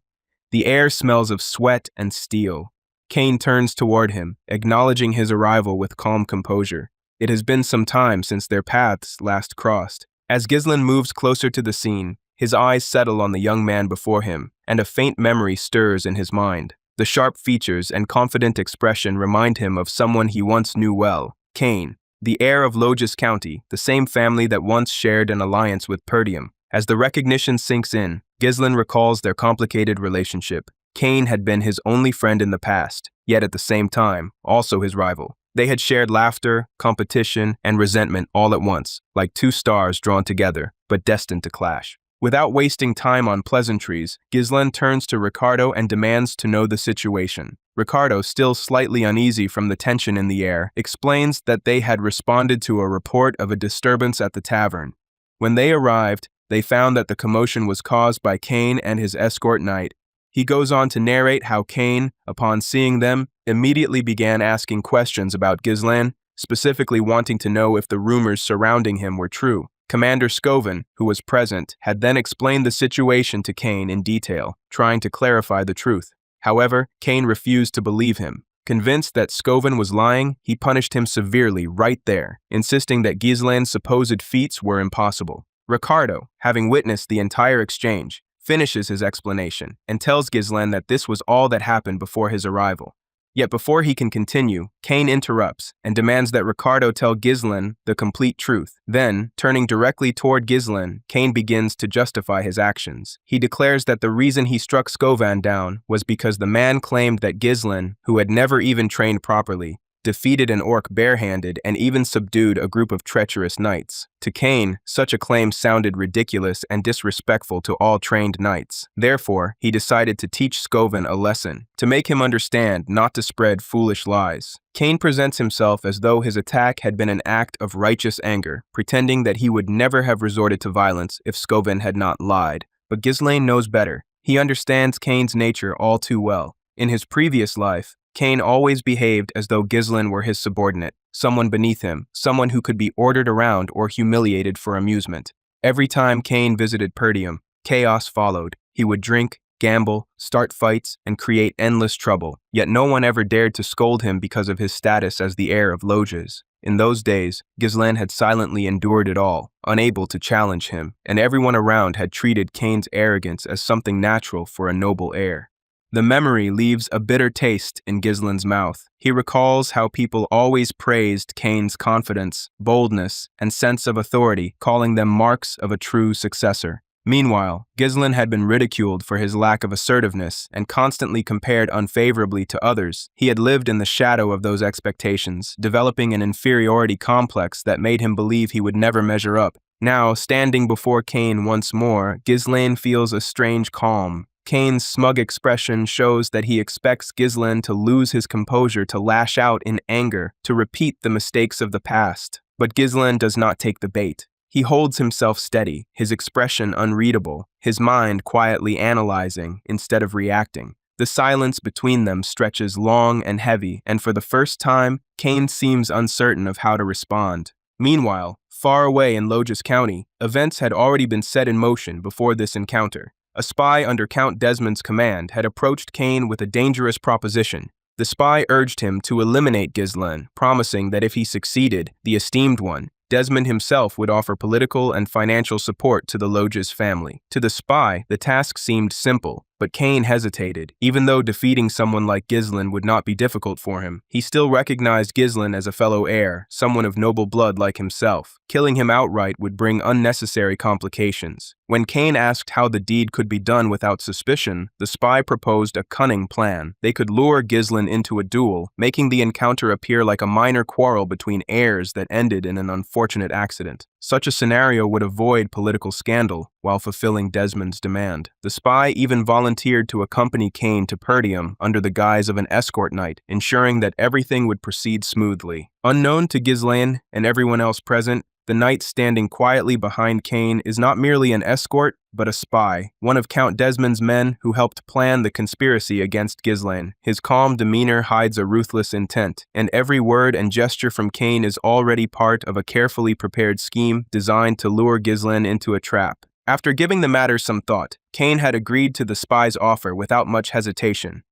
The air smells of sweat and steel. Kane turns toward him, acknowledging his arrival with calm composure. It has been some time since their paths last crossed. As Gislan moves closer to the scene, his eyes settle on the young man before him, and a faint memory stirs in his mind. The sharp features and confident expression remind him of someone he once knew well, Kane, the heir of Logis County, the same family that once shared an alliance with Perdium. As the recognition sinks in, Gislan recalls their complicated relationship. Kane had been his only friend in the past, yet at the same time, also his rival. They had shared laughter, competition, and resentment all at once, like two stars drawn together, but destined to clash. Without wasting time on pleasantries, Gislan turns to Ricardo and demands to know the situation. Ricardo, still slightly uneasy from the tension in the air, explains that they had responded to a report of a disturbance at the tavern. When they arrived, they found that the commotion was caused by Kane and his escort knight. He goes on to narrate how Kane, upon seeing them, immediately began asking questions about Gislan, specifically wanting to know if the rumors surrounding him were true. Commander Skovan, who was present, had then explained the situation to Kane in detail, trying to clarify the truth. However, Kane refused to believe him. Convinced that Skovan was lying, he punished him severely right there, insisting that Gislan's supposed feats were impossible. Ricardo, having witnessed the entire exchange, finishes his explanation and tells Gislan that this was all that happened before his arrival. Yet before he can continue, Kane interrupts and demands that Ricardo tell Gislan the complete truth. Then, turning directly toward Gislan, Kane begins to justify his actions. He declares that the reason he struck Skovan down was because the man claimed that Gislan, who had never even trained properly, defeated an orc barehanded and even subdued a group of treacherous knights. To Kane, such a claim sounded ridiculous and disrespectful to all trained knights. Therefore, he decided to teach Skovan a lesson, to make him understand not to spread foolish lies. Kane presents himself as though his attack had been an act of righteous anger, pretending that he would never have resorted to violence if Skovan had not lied. But Gislan knows better. He understands Kane's nature all too well. In his previous life, Kane always behaved as though Gislan were his subordinate, someone beneath him, someone who could be ordered around or humiliated for amusement. Every time Kane visited Perdium, chaos followed. He would drink, gamble, start fights, and create endless trouble, yet no one ever dared to scold him because of his status as the heir of Loges. In those days, Gislan had silently endured it all, unable to challenge him, and everyone around had treated Kane's arrogance as something natural for a noble heir. The memory leaves a bitter taste in Gislan's mouth. He recalls how people always praised Kane's confidence, boldness, and sense of authority, calling them marks of a true successor. Meanwhile, Gislan had been ridiculed for his lack of assertiveness and constantly compared unfavorably to others. He had lived in the shadow of those expectations, developing an inferiority complex that made him believe he would never measure up. Now, standing before Kane once more, Gislan feels a strange calm. Kane's smug expression shows that he expects Gislan to lose his composure, to lash out in anger, to repeat the mistakes of the past. But Gislan does not take the bait. He holds himself steady, his expression unreadable, his mind quietly analyzing instead of reacting. The silence between them stretches long and heavy, and for the first time, Kane seems uncertain of how to respond. Meanwhile, far away in Loges County, events had already been set in motion before this encounter. A spy under Count Desmond's command had approached Kane with a dangerous proposition. The spy urged him to eliminate Gislan, promising that if he succeeded, the esteemed one, Desmond himself, would offer political and financial support to the Loges family. To the spy, the task seemed simple, but Kane hesitated. Even though defeating someone like Gislan would not be difficult for him, he still recognized Gislan as a fellow heir, someone of noble blood like himself. Killing him outright would bring unnecessary complications. When Kane asked how the deed could be done without suspicion, the spy proposed a cunning plan. They could lure Gislan into a duel, making the encounter appear like a minor quarrel between heirs that ended in an unfortunate accident. Such a scenario would avoid political scandal while fulfilling Desmond's demand. The spy even volunteered to accompany Kane to Perdium under the guise of an escort knight, ensuring that everything would proceed smoothly. Unknown to Gislan and everyone else present, the knight standing quietly behind Kane is not merely an escort, but a spy, one of Count Desmond's men who helped plan the conspiracy against Gislan. His calm demeanor hides a ruthless intent, and every word and gesture from Kane is already part of a carefully prepared scheme designed to lure Gislan into a trap. After giving the matter some thought, Kane had agreed to the spy's offer without much hesitation.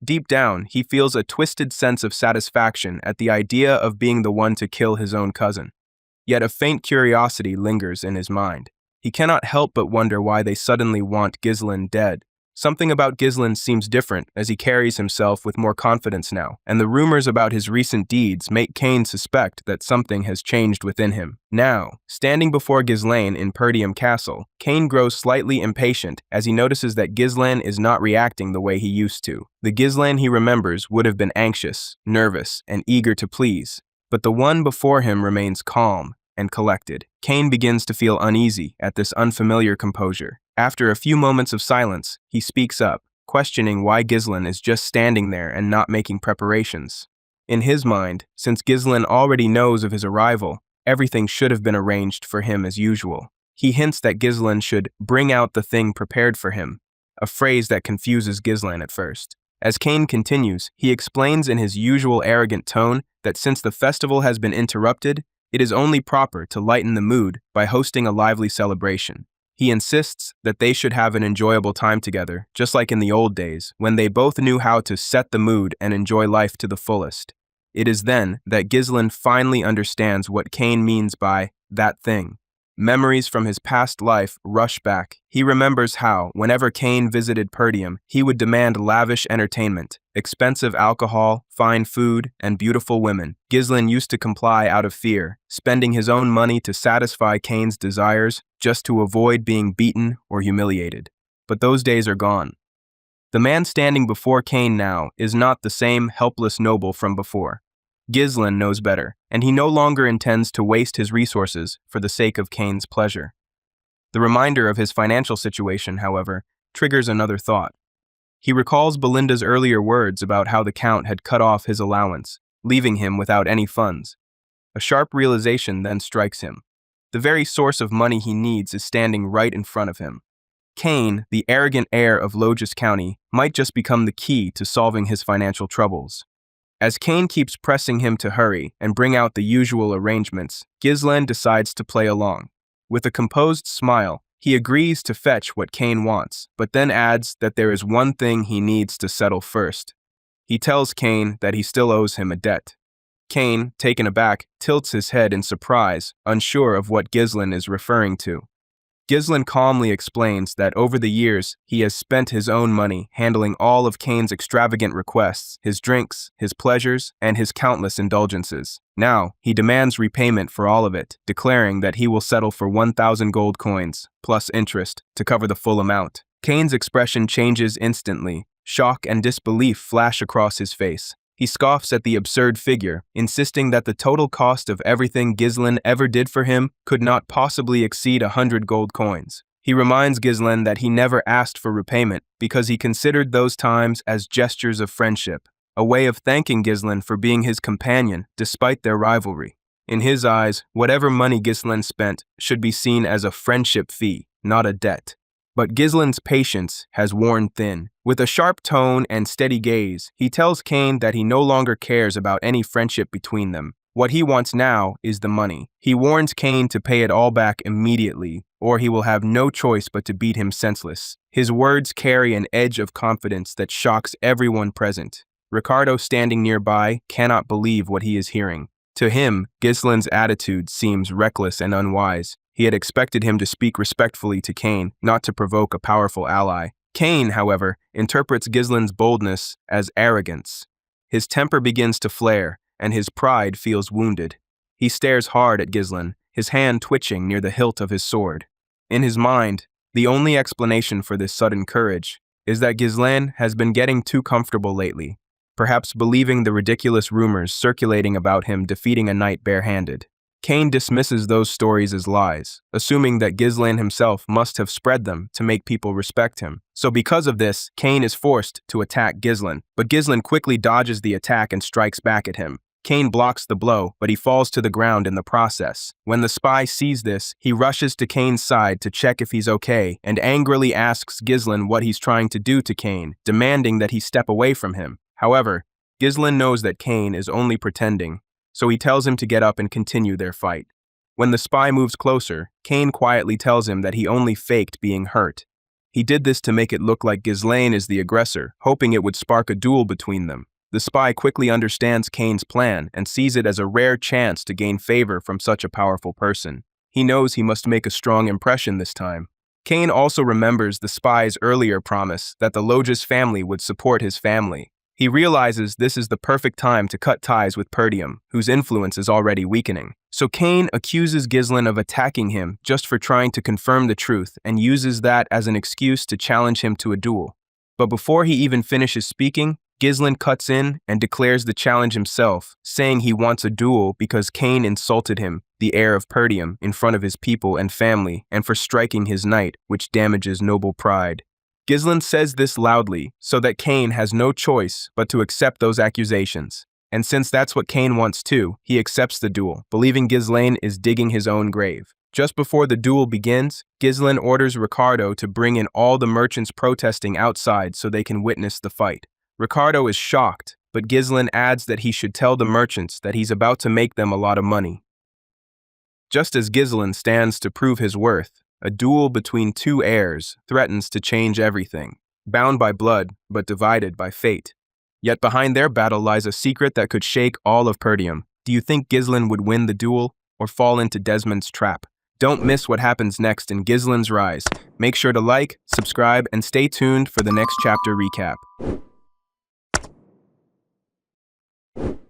Deep down, he feels a twisted sense of satisfaction at the idea of being the one to kill his own cousin. Yet a faint curiosity lingers in his mind. He cannot help but wonder why they suddenly want Gislan dead. Something about Gislan seems different as he carries himself with more confidence now, and the rumors about his recent deeds make Kane suspect that something has changed within him. Now, standing before Gislan in Perdium Castle, Kane grows slightly impatient as he notices that Gislan is not reacting the way he used to. The Gislan he remembers would have been anxious, nervous, and eager to please. But the one before him remains calm and collected. Kane begins to feel uneasy at this unfamiliar composure. After a few moments of silence, he speaks up, questioning why Gislan is just standing there and not making preparations. In his mind, since Gislan already knows of his arrival, everything should have been arranged for him as usual. He hints that Gislan should bring out the thing prepared for him, a phrase that confuses Gislan at first. As Kane continues, he explains in his usual arrogant tone that since the festival has been interrupted, it is only proper to lighten the mood by hosting a lively celebration. He insists that they should have an enjoyable time together, just like in the old days, when they both knew how to set the mood and enjoy life to the fullest. It is then that Gislan finally understands what Kane means by that thing. Memories from his past life rush back. He remembers how, whenever Kane visited Perdium, he would demand lavish entertainment, expensive alcohol, fine food, and beautiful women. Gislan used to comply out of fear, spending his own money to satisfy Kane's desires just to avoid being beaten or humiliated. But those days are gone. The man standing before Kane now is not the same helpless noble from before. Gislan knows better, and he no longer intends to waste his resources for the sake of Kane's pleasure. The reminder of his financial situation, however, triggers another thought. He recalls Belinda's earlier words about how the Count had cut off his allowance, leaving him without any funds. A sharp realization then strikes him. The very source of money he needs is standing right in front of him. Kane, the arrogant heir of Logis County, might just become the key to solving his financial troubles. As Kane keeps pressing him to hurry and bring out the usual arrangements, Gislan decides to play along. With a composed smile, he agrees to fetch what Kane wants, but then adds that there is one thing he needs to settle first. He tells Kane that he still owes him a debt. Kane, taken aback, tilts his head in surprise, unsure of what Gislan is referring to. Gislan calmly explains that over the years, he has spent his own money handling all of Kane's extravagant requests, his drinks, his pleasures, and his countless indulgences. Now, he demands repayment for all of it, declaring that he will settle for 1,000 gold coins, plus interest, to cover the full amount. Kane's expression changes instantly. Shock and disbelief flash across his face. He scoffs at the absurd figure, insisting that the total cost of everything Gislan ever did for him could not possibly exceed 100 gold coins. He reminds Gislan that he never asked for repayment because he considered those times as gestures of friendship, a way of thanking Gislan for being his companion despite their rivalry. In his eyes, whatever money Gislan spent should be seen as a friendship fee, not a debt. But Gislan's patience has worn thin. With a sharp tone and steady gaze, he tells Kane that he no longer cares about any friendship between them. What he wants now is the money. He warns Kane to pay it all back immediately, or he will have no choice but to beat him senseless. His words carry an edge of confidence that shocks everyone present. Ricardo, standing nearby, cannot believe what he is hearing. To him, Gislan's attitude seems reckless and unwise. He had expected him to speak respectfully to Kane, not to provoke a powerful ally. Kane, however, interprets Gislan's boldness as arrogance. His temper begins to flare, and his pride feels wounded. He stares hard at Gislan, his hand twitching near the hilt of his sword. In his mind, the only explanation for this sudden courage is that Gislan has been getting too comfortable lately, perhaps believing the ridiculous rumors circulating about him defeating a knight barehanded. Kane dismisses those stories as lies, assuming that Gislan himself must have spread them to make people respect him. So because of this, Kane is forced to attack Gislan, but Gislan quickly dodges the attack and strikes back at him. Kane blocks the blow, but he falls to the ground in the process. When the spy sees this, he rushes to Kane's side to check if he's okay and angrily asks Gislan what he's trying to do to Kane, demanding that he step away from him. However, Gislan knows that Kane is only pretending, so he tells him to get up and continue their fight. When the spy moves closer, Kane quietly tells him that he only faked being hurt. He did this to make it look like Gislan is the aggressor, hoping it would spark a duel between them. The spy quickly understands Kane's plan and sees it as a rare chance to gain favor from such a powerful person. He knows he must make a strong impression this time. Kane also remembers the spy's earlier promise that the Logis family would support his family. He realizes this is the perfect time to cut ties with Perdium, whose influence is already weakening. So Kane accuses Gislan of attacking him just for trying to confirm the truth and uses that as an excuse to challenge him to a duel. But before he even finishes speaking, Gislan cuts in and declares the challenge himself, saying he wants a duel because Kane insulted him, the heir of Perdium, in front of his people and family, and for striking his knight, which damages noble pride. Gislan says this loudly so that Kane has no choice but to accept those accusations. And since that's what Kane wants too, he accepts the duel, believing Gislan is digging his own grave. Just before the duel begins, Gislan orders Ricardo to bring in all the merchants protesting outside so they can witness the fight. Ricardo is shocked, but Gislan adds that he should tell the merchants that he's about to make them a lot of money. Just as Gislan stands to prove his worth, a duel between two heirs threatens to change everything, bound by blood but divided by fate. Yet behind their battle lies a secret that could shake all of Perdium. Do you think Gislan would win the duel or fall into Desmond's trap? Don't miss what happens next in Gislan's Rise. Make sure to like, subscribe, and stay tuned for the next chapter recap.